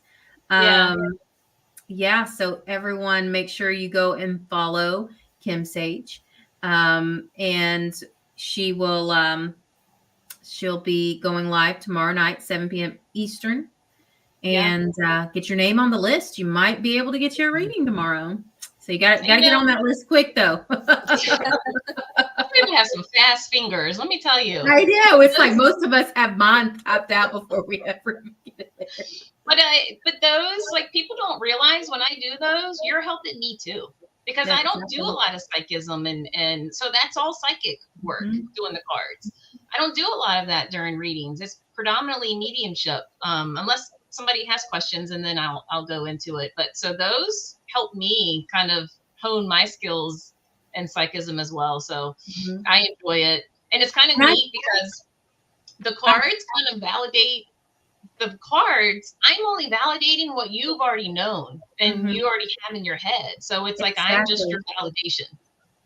Speaker 1: Yeah. So everyone, make sure you go and follow Kim Sage. And she will, she'll be going live tomorrow night, 7 p.m. Eastern. And get your name on the list. You might be able to get your reading tomorrow. So you got to get on that list quick, though.
Speaker 3: We have some fast fingers, let me tell you.
Speaker 1: I know. It's like most of us have mine tapped out before we ever get there.
Speaker 3: But those, like, people don't realize when I do those, you're helping me too. Because I don't do a lot of psychism, and so that's all psychic work, doing the cards. I don't do a lot of that during readings. It's predominantly mediumship, unless somebody has questions, and then I'll go into it. But so those help me kind of hone my skills and psychism as well. So I enjoy it. And it's kind of neat because the cards kind of validate the cards. I'm only validating what you've already known and you already have in your head. So it's like, I'm just your validation.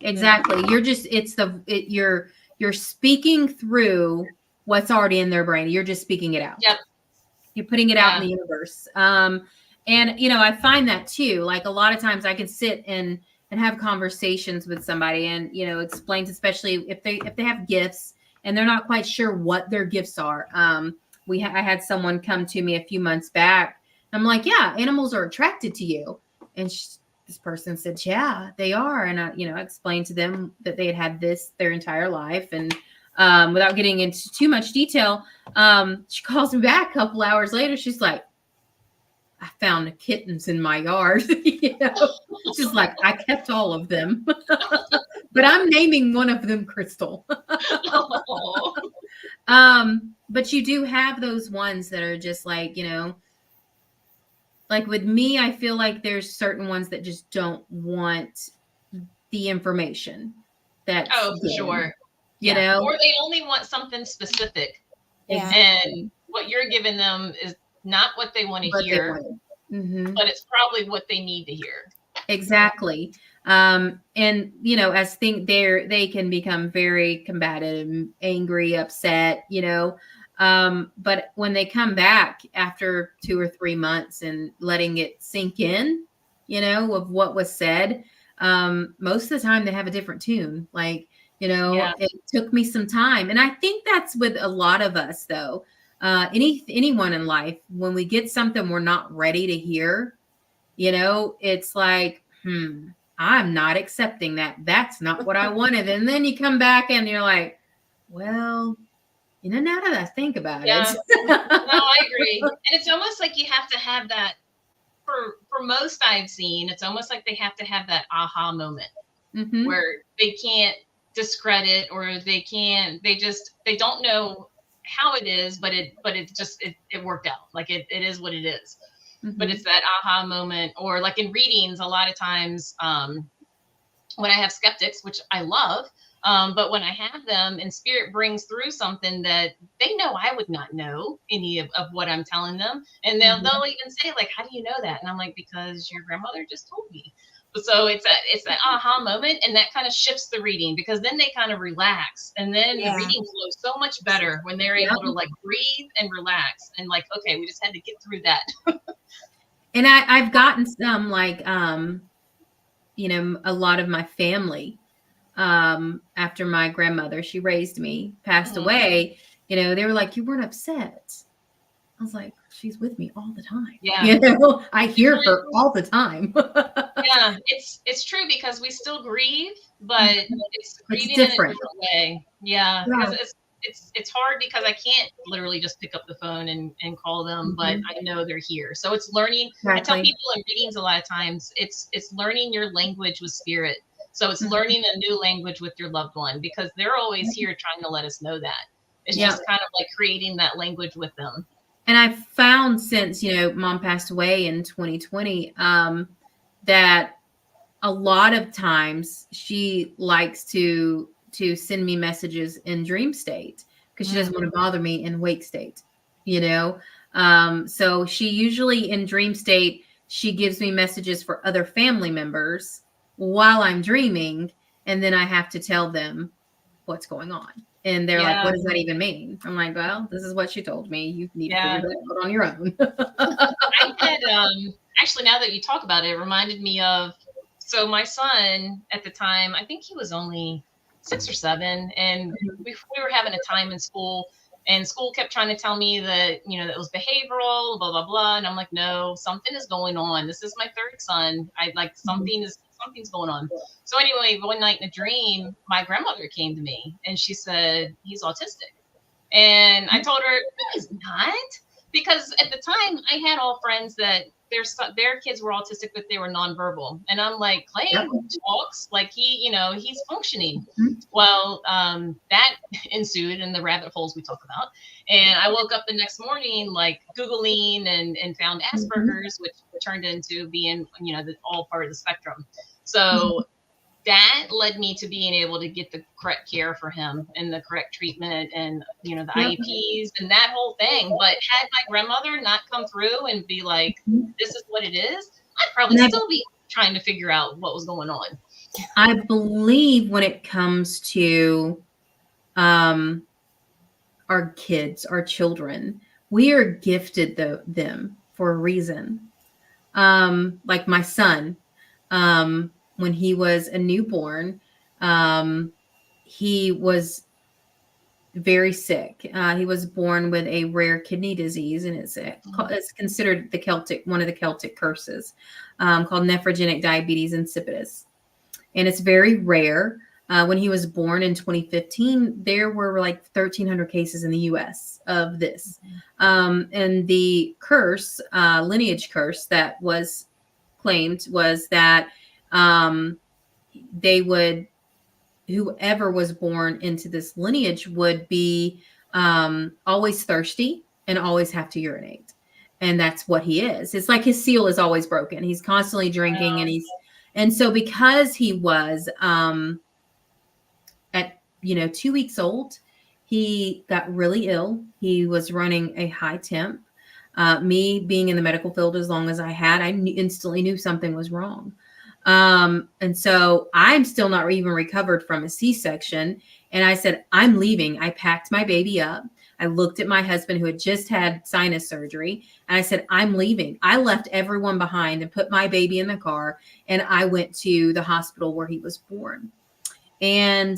Speaker 1: Exactly. You're just, you're speaking through what's already in their brain. You're just speaking it out.
Speaker 3: Yep.
Speaker 1: You're putting it out in the universe. And, I find that too. Like a lot of times I can sit and have conversations with somebody and, explain, especially if they have gifts and they're not quite sure what their gifts are. I had someone come to me a few months back. I'm like, yeah, animals are attracted to you. And this person said, yeah, they are. And I explained to them that they had this their entire life. And without getting into too much detail, she calls me back a couple hours later. She's like, I found kittens in my yard. She's like, I kept all of them, but I'm naming one of them Crystal. But you do have those ones that are just like, like with me, I feel like there's certain ones that just don't want the information. That's
Speaker 3: for sure.
Speaker 1: You know,
Speaker 3: or they only want something specific.
Speaker 2: Yeah.
Speaker 3: And what you're giving them is not what they want to hear, but it's probably what they need to hear.
Speaker 1: Exactly. And as they can become very combative, angry, upset, but when they come back after 2 or 3 months and letting it sink in, of what was said, most of the time they have a different tune. Like, it took me some time. And I think that's with a lot of us though. Anyone in life, when we get something we're not ready to hear, it's like, I'm not accepting that. That's not what I wanted. And then you come back and you're like, well, now that I think about it.
Speaker 3: No, I agree. And it's almost like you have to have that for most I've seen, it's almost like they have to have that aha moment where they can't discredit or they don't know how it is, but it worked out. Like it is what it is. But it's that aha moment. Or like in readings, a lot of times when I have skeptics, which I love, but when I have them and spirit brings through something that they know I would not know any of what I'm telling them. And they'll even say like, how do you know that? And I'm like, because your grandmother just told me. So it's that aha moment, and that kind of shifts the reading because then they kind of relax, and then the reading flows so much better when they're able to like breathe and relax and like, okay, we just had to get through that.
Speaker 1: And I've gotten some like, a lot of my family, after my grandmother, she raised me, passed away, they were like, you weren't upset. I was like, she's with me all the time.
Speaker 3: Yeah.
Speaker 1: I hear her all the time.
Speaker 3: Yeah, it's true because we still grieve, but it's grieving
Speaker 1: different.
Speaker 3: in a different way. Yeah. Because it's hard because I can't literally just pick up the phone and call them, but I know they're here. So it's learning. I tell people in readings a lot of times, it's learning your language with spirit. So it's learning a new language with your loved one, because they're always here trying to let us know that. It's just kind of like creating that language with them.
Speaker 1: And I've found since, Mom passed away in 2020, that a lot of times she likes to send me messages in dream state, because she doesn't want to bother me in wake state, so she usually in dream state, she gives me messages for other family members while I'm dreaming. And then I have to tell them what's going on. And they're like, what does that even mean? I'm like, well, this is what she told me. You need to figure that out on your own.
Speaker 3: I had, actually, now that you talk about it, it reminded me of, so my son at the time, I think he was only 6 or 7. And we were having a time in school, and school kept trying to tell me that, that it was behavioral, blah, blah, blah. And I'm like, no, something is going on. This is my 3rd son. Something's going on. So anyway, one night in a dream, my grandmother came to me and she said, he's autistic. And I told her, no, he's not. Because at the time I had all friends that their kids were autistic, but they were nonverbal. And I'm like, Clay talks like he's functioning. Well, that ensued in the rabbit holes we talk about. And I woke up the next morning, like Googling and found Asperger's, which turned into being, all part of the spectrum. So that led me to being able to get the correct care for him and the correct treatment and, the IEPs and that whole thing. But had my grandmother not come through and be like, this is what it is, I'd probably still be trying to figure out what was going on.
Speaker 1: I believe when it comes to our kids, our children, we are gifted them for a reason. Like my son, when he was a newborn, he was very sick. He was born with a rare kidney disease, and it's considered one of the Celtic curses, called nephrogenic diabetes insipidus. And it's very rare. When he was born in 2015, there were like 1,300 cases in the U.S. of this. And the curse, lineage curse that was claimed was that whoever was born into this lineage would be always thirsty and always have to urinate. And that's what he is. It's like his seal is always broken. He's constantly drinking, and so because he was at 2 weeks old, he got really ill. He was running a high temp. Me being in the medical field as long as I had, I instantly knew something was wrong. And so I'm still not even recovered from a C-section. And I said, I'm leaving. I packed my baby up. I looked at my husband who had just had sinus surgery. And I said, I'm leaving. I left everyone behind and put my baby in the car. And I went to the hospital where he was born. And,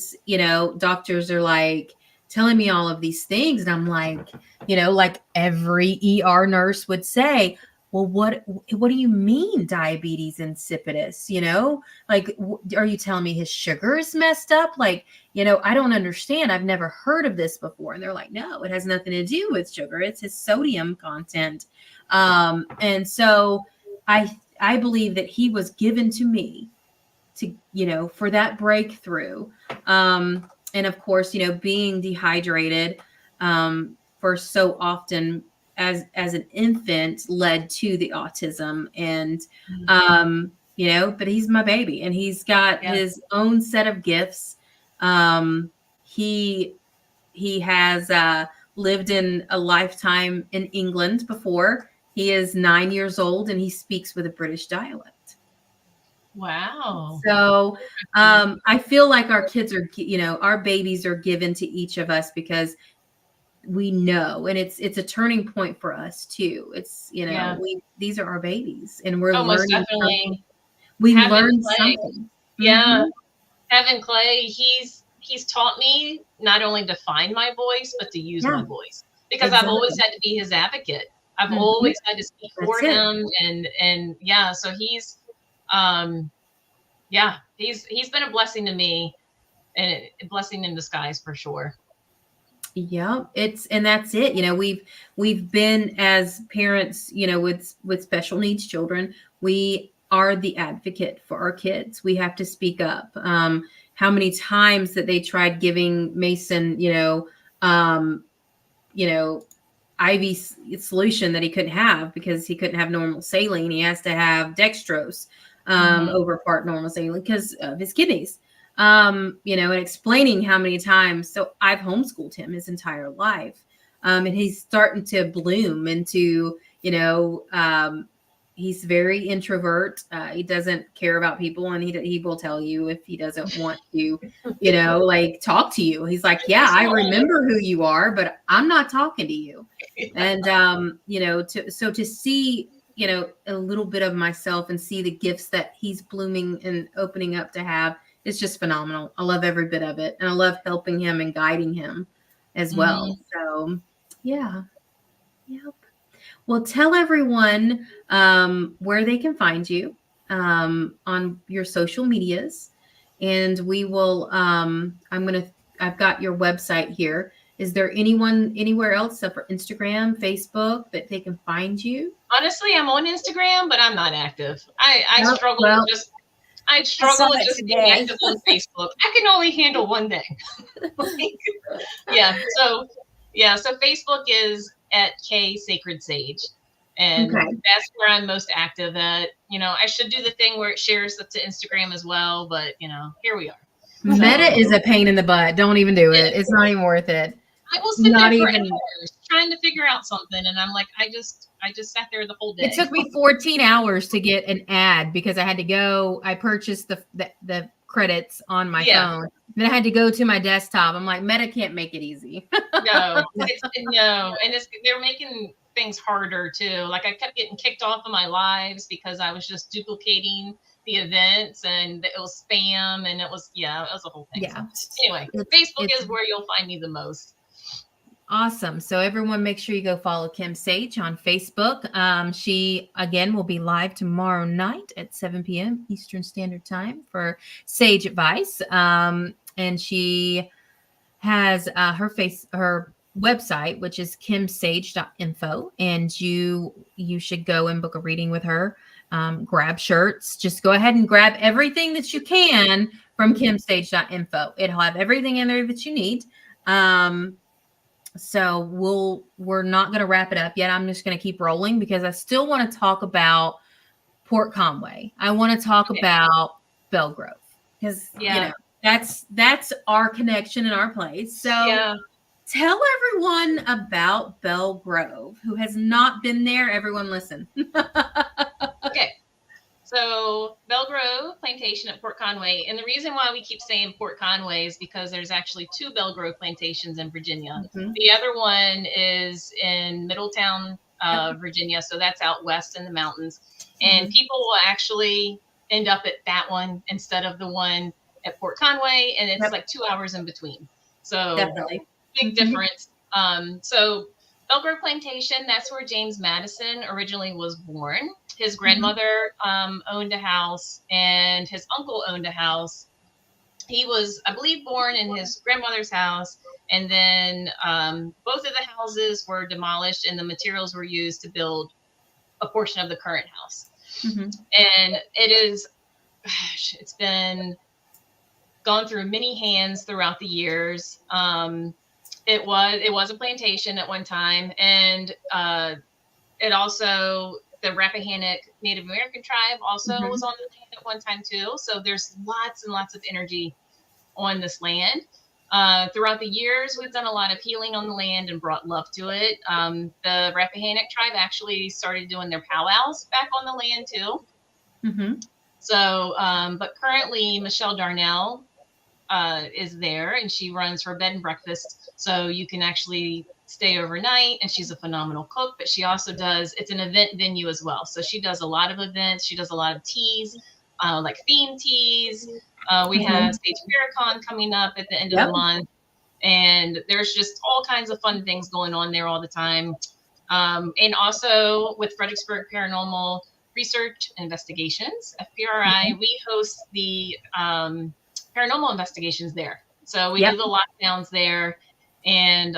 Speaker 1: doctors are like telling me all of these things. And I'm like, like every ER nurse would say, well, what do you mean diabetes insipidus? Like, are you telling me his sugar is messed up? Like, I don't understand. I've never heard of this before. And they're like, no, it has nothing to do with sugar. It's his sodium content. And so I believe that he was given to me to, for that breakthrough. And of course, being dehydrated for so often as an infant led to the autism. And, but he's my baby and he's got his own set of gifts. He has lived in a lifetime in England before. He is 9 years old and he speaks with a British dialect.
Speaker 3: Wow.
Speaker 1: So I feel like our kids are, our babies are given to each of us because we know, and it's a turning point for us too. It's, these are our babies and we're learning. Definitely. We learned something.
Speaker 3: Yeah. Mm-hmm. Having Clay, he's taught me not only to find my voice, but to use my voice, because I've always had to be his advocate. I've always had to speak for him. And so he's been a blessing to me and a blessing in disguise for sure.
Speaker 1: Yeah, and that's it. We've been as parents, with special needs children, we are the advocate for our kids. We have to speak up. How many times that they tried giving Mason, um, you know, IV solution that he couldn't have because he couldn't have normal saline. He has to have dextrose over part normal saline because of his kidneys. And explaining how many times. So I've homeschooled him his entire life. And he's starting to bloom into, he's very introvert. He doesn't care about people, and he will tell you if he doesn't want to, like talk to you. He's like, yeah, I remember who you are, but I'm not talking to you. And, to see, a little bit of myself and see the gifts that he's blooming and opening up to have is just phenomenal. I love every bit of it. And I love helping him and guiding him as well. So yeah. Yep. Well, tell everyone where they can find you on your social medias, and we will. I've got your website here. Is there anyone anywhere else except for Instagram, Facebook that they can find you?
Speaker 3: Honestly, I'm on Instagram, but I'm not active. I struggle with just being active on Facebook. I can only handle one day. So Facebook is at K Sacred Sage. And that's where I'm most active at. I should do the thing where it shares up to Instagram as well, but here we are.
Speaker 1: Meta is a pain in the butt. Don't even do it. It's not even worth it.
Speaker 3: I will sit there for hours trying to figure out something, and I'm like, I just sat there the whole day.
Speaker 1: It took me 14 hours to get an ad because I had to go. I purchased the credits on my phone. Then I had to go to my desktop. I'm like, Meta can't make it easy.
Speaker 3: No, and they're making things harder too. Like I kept getting kicked off of my lives because I was just duplicating the events, and it was spam, and it was a whole thing. Yeah. So anyway, Facebook is where you'll find me the most.
Speaker 1: Awesome. So everyone, make sure you go follow Kim Sage on Facebook. She, again, will be live tomorrow night at 7 p.m. Eastern Standard Time for Sage Advice. And she has her website, which is kimsage.info. And you should go and book a reading with her. Grab shirts. Just go ahead and grab everything that you can from kimsage.info. It'll have everything in there that you need. So we're not going to wrap it up yet. I'm just going to keep rolling because I still want to talk about Port Conway. I want to talk about Belgrove because that's our connection and our place. So tell everyone about Belgrove who has not been there. Everyone listen.
Speaker 3: Okay. So Belgrove Plantation at Port Conway. And the reason why we keep saying Port Conway is because there's actually 2 Belgrove plantations in Virginia. Mm-hmm. The other one is in Middletown, Virginia. So that's out west in the mountains. And people will actually end up at that one instead of the one at Port Conway. And it's like 2 hours in between. So definitely big difference. So Belgrove Plantation, that's where James Madison originally was born. His grandmother owned a house, and his uncle owned a house. He was, I believe, born in his grandmother's house, and then both of the houses were demolished, and the materials were used to build a portion of the current house. Mm-hmm. And it's been gone through many hands throughout the years. It was a plantation at one time, and it also, the Rappahannock Native American tribe also was on the land at one time too. So there's lots and lots of energy on this land. Throughout the years, we've done a lot of healing on the land and brought love to it. The Rappahannock tribe actually started doing their powwows back on the land too. Mm-hmm. So, but currently Michelle Darnell is there, and she runs her bed and breakfast. So you can actually stay overnight, and she's a phenomenal cook, but she also it's an event venue as well. So she does a lot of events. She does a lot of teas, like theme teas. We have Sage Paracon coming up at the end of the month. And there's just all kinds of fun things going on there all the time. And also with Fredericksburg Paranormal Research Investigations, FPRI, we host the paranormal investigations there. So we do the lockdowns there. And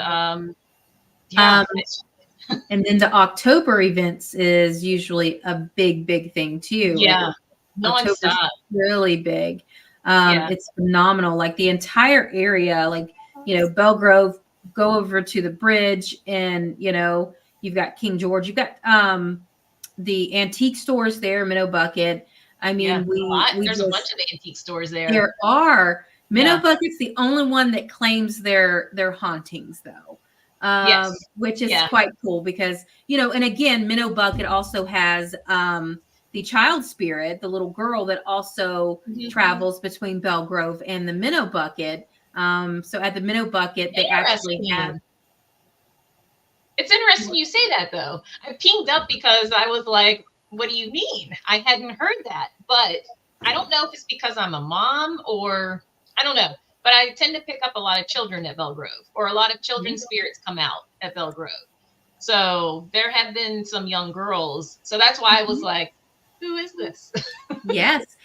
Speaker 1: and then the October events is usually a big thing too.
Speaker 3: Yeah,
Speaker 1: October's
Speaker 3: nonstop.
Speaker 1: really big.
Speaker 3: Yeah.
Speaker 1: It's phenomenal. Like the entire area, like, Belgrove, go over to the bridge, and, you've got King George. You've got the antique stores there, Minnow Bucket. I mean,
Speaker 3: there's a bunch of antique stores there.
Speaker 1: There are. Minnow Bucket's the only one that claims their hauntings, though.
Speaker 3: Yes.
Speaker 1: Which is quite cool because, and again, Minnow Bucket also has the child spirit, the little girl that also travels between Belgrove and the Minnow Bucket. So at the Minnow Bucket, they actually have.
Speaker 3: It's interesting you say that, though. I pinged up because I was like, what do you mean? I hadn't heard that, but I don't know if it's because I'm a mom or I don't know. But I tend to pick up a lot of children at Belgrove, or a lot of children's spirits come out at Belgrove. So there have been some young girls. So that's why I was like, who is this?
Speaker 1: Yes.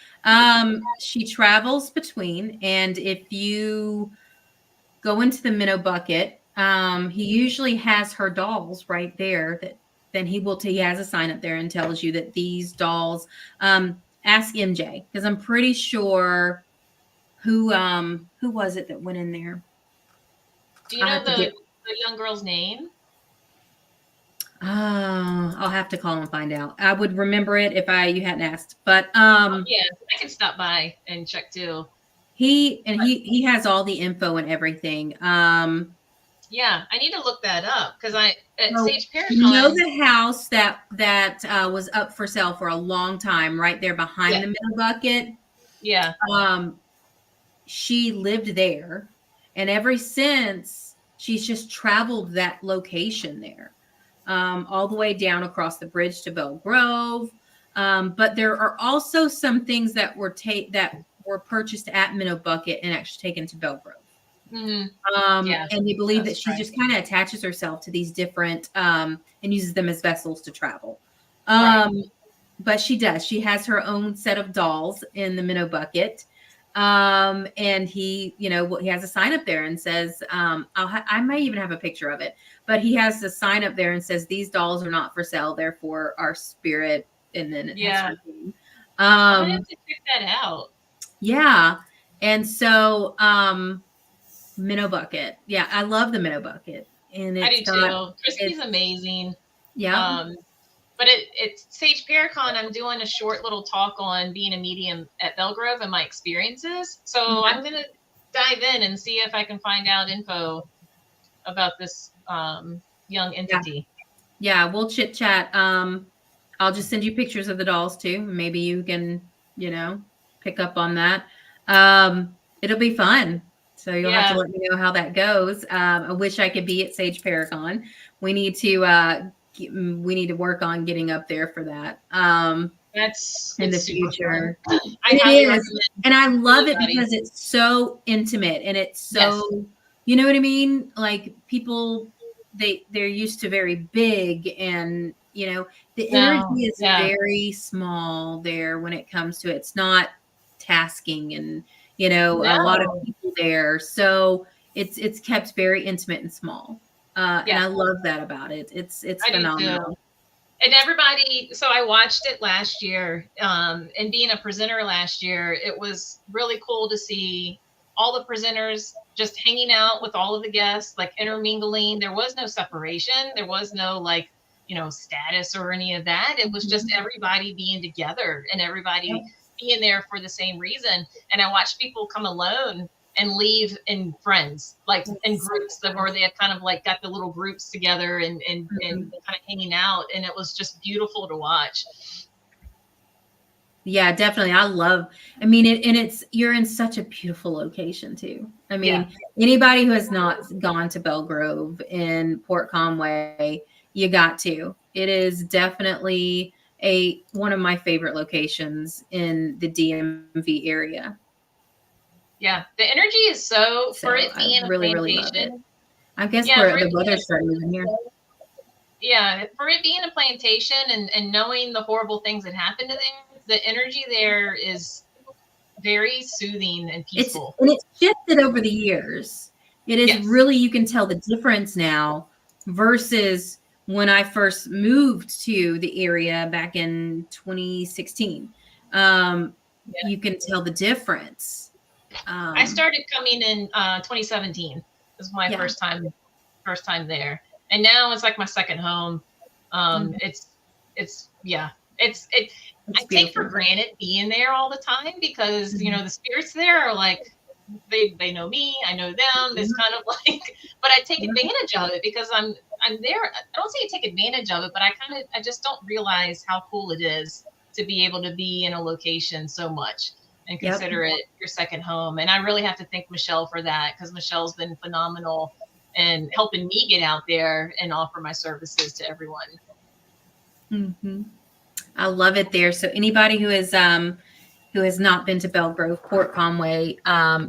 Speaker 1: She travels between, and if you go into the Minnow Bucket, he usually has her dolls right there that then he has a sign up there and tells you that these dolls, ask MJ, because I'm pretty sure who was it that went in there?
Speaker 3: Do you know the young girl's name?
Speaker 1: I'll have to call and find out. I would remember it if you hadn't asked. But
Speaker 3: I can stop by and check too.
Speaker 1: He has all the info and everything.
Speaker 3: Yeah, I need to look that up because Sage Paracon.
Speaker 1: You know the house that was up for sale for a long time, right there behind the Minnow Bucket.
Speaker 3: Yeah.
Speaker 1: She lived there, and ever since she's just traveled that location there, all the way down across the bridge to Belgrove. But there are also some things that were purchased at Minnow Bucket and actually taken to Belgrove.
Speaker 3: Mm-hmm.
Speaker 1: And they believe that she just kind of attaches herself to these different and uses them as vessels to travel. But she does. She has her own set of dolls in the Minnow Bucket. And he has a sign up there and says, I may even have a picture of it, but he has a sign up there and says, these dolls are not for sale. They're for our spirit. And then it has her name.
Speaker 3: I'm gonna have to check that out.
Speaker 1: Yeah. And so, Minnow Bucket. Yeah. I love the Minnow Bucket. And
Speaker 3: I do too. Christy's amazing.
Speaker 1: Yeah.
Speaker 3: But it's Sage Paracon. I'm doing a short little talk on being a medium at Belgrove and my experiences. So I'm going to dive in and see if I can find out info about this young entity.
Speaker 1: Yeah, we'll chit chat. I'll just send you pictures of the dolls too. Maybe you can, pick up on that. It'll be fun. So you'll have to let me know how that goes. I wish I could be at Sage Paracon. We need to work on getting up there for that.
Speaker 3: That's
Speaker 1: in the future.
Speaker 3: It is.
Speaker 1: And I love it because it's so intimate and it's so, you know what I mean? Like people, they're used to very big and, the energy is very small there when it comes to it. It's not tasking and, a lot of people there. So it's kept very intimate and small. And I love that about it. It's phenomenal.
Speaker 3: And everybody, so I watched it last year, and being a presenter last year, it was really cool to see all the presenters just hanging out with all of the guests, like intermingling. There was no separation. There was no status or any of that. It was just everybody being together and everybody being there for the same reason. And I watched people come alone and leave in friends, like in groups where they had kind of like got the little groups together and kind of hanging out. And it was just beautiful to watch.
Speaker 1: Yeah, definitely. You're in such a beautiful location too. I mean, anybody who has not gone to Belgrove in Port Conway, you got to. It is definitely one of my favorite locations in the DMV area.
Speaker 3: Yeah, the energy is for it being
Speaker 1: really,
Speaker 3: a plantation.
Speaker 1: really love it. I guess where the weather's starting moving here.
Speaker 3: Yeah, for it being a plantation and knowing the horrible things that happen to them, the energy there is very soothing and peaceful.
Speaker 1: And it's shifted over the years. It is
Speaker 3: Yes.
Speaker 1: really, you can tell the difference now versus when I first moved to the area back in 2016. You can tell the difference.
Speaker 3: I started coming in 2017. This was my
Speaker 1: Yeah.
Speaker 3: first time there, and now it's like my second home. It's yeah, it's I take for granted being there all the time because you know the spirits there are like they know me, I know them. It's kind of like, but I take advantage of it because I'm there. I don't say I take advantage of it, but I just don't realize how cool it is to be able to be in a location so much and consider it your second home. And I really have to thank Michelle for that because Michelle's been phenomenal in helping me get out there and offer my services to everyone.
Speaker 1: I love it there. So anybody who has not been to Belgrove, Port Conway,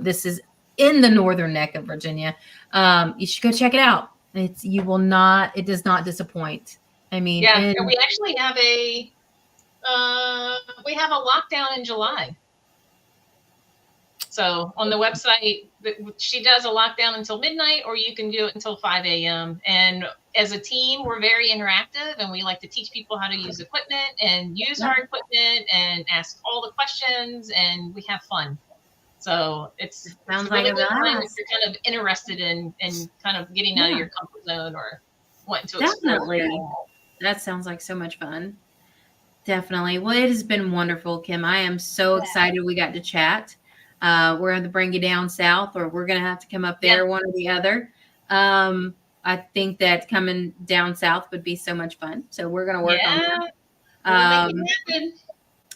Speaker 1: this is in the northern neck of Virginia. You should go check it out. It does not disappoint. I mean,
Speaker 3: we actually have a lockdown in July. So on the website, she does a lockdown until midnight, or you can do it until 5 a.m. And as a team, we're very interactive, and we like to teach people how to use equipment and use our equipment and ask all the questions, and we have fun. So it's
Speaker 1: sounds
Speaker 3: really
Speaker 1: like a
Speaker 3: time if you're kind of interested in kind of getting out of your comfort zone or wanting to
Speaker 1: definitely
Speaker 3: explore.
Speaker 1: That sounds like so much fun. Definitely. Well, it has been wonderful, Kim. I am so excited we got to chat. We're going to bring you down south, or we're going to have to come up there, one or the other. I think that coming down south would be so much fun. So we're going to work on that.
Speaker 3: We'll make it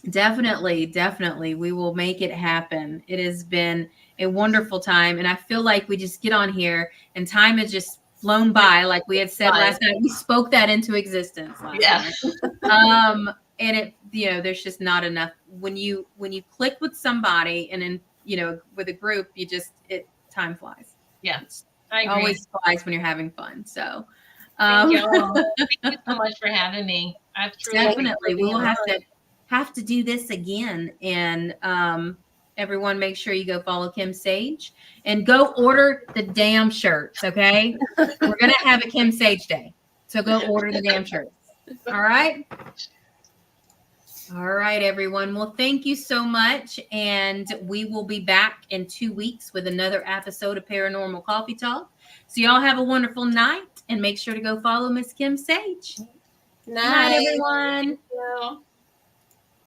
Speaker 3: happen.
Speaker 1: Definitely. We will make it happen. It has been a wonderful time. And I feel like we just get on here and time has just flown by. Like we had said last night, we spoke that into existence last night. And it, there's just not enough when you click with somebody and then, with a group, time flies.
Speaker 3: Yeah.
Speaker 1: I agree. It always flies when you're having fun. So
Speaker 3: thank you so much for having me. I've truly
Speaker 1: definitely we will have to do this again. And everyone make sure you go follow Kim Sage and go order the damn shirts. Okay. We're going to have a Kim Sage day. So go order the damn shirts. All right. All right, everyone. Well, thank you so much. And we will be back in 2 weeks with another episode of Paranormal Coffee Talk. So y'all have a wonderful night and make sure to go follow Miss Kim Sage.
Speaker 2: Night,
Speaker 1: everyone.
Speaker 3: Thank you.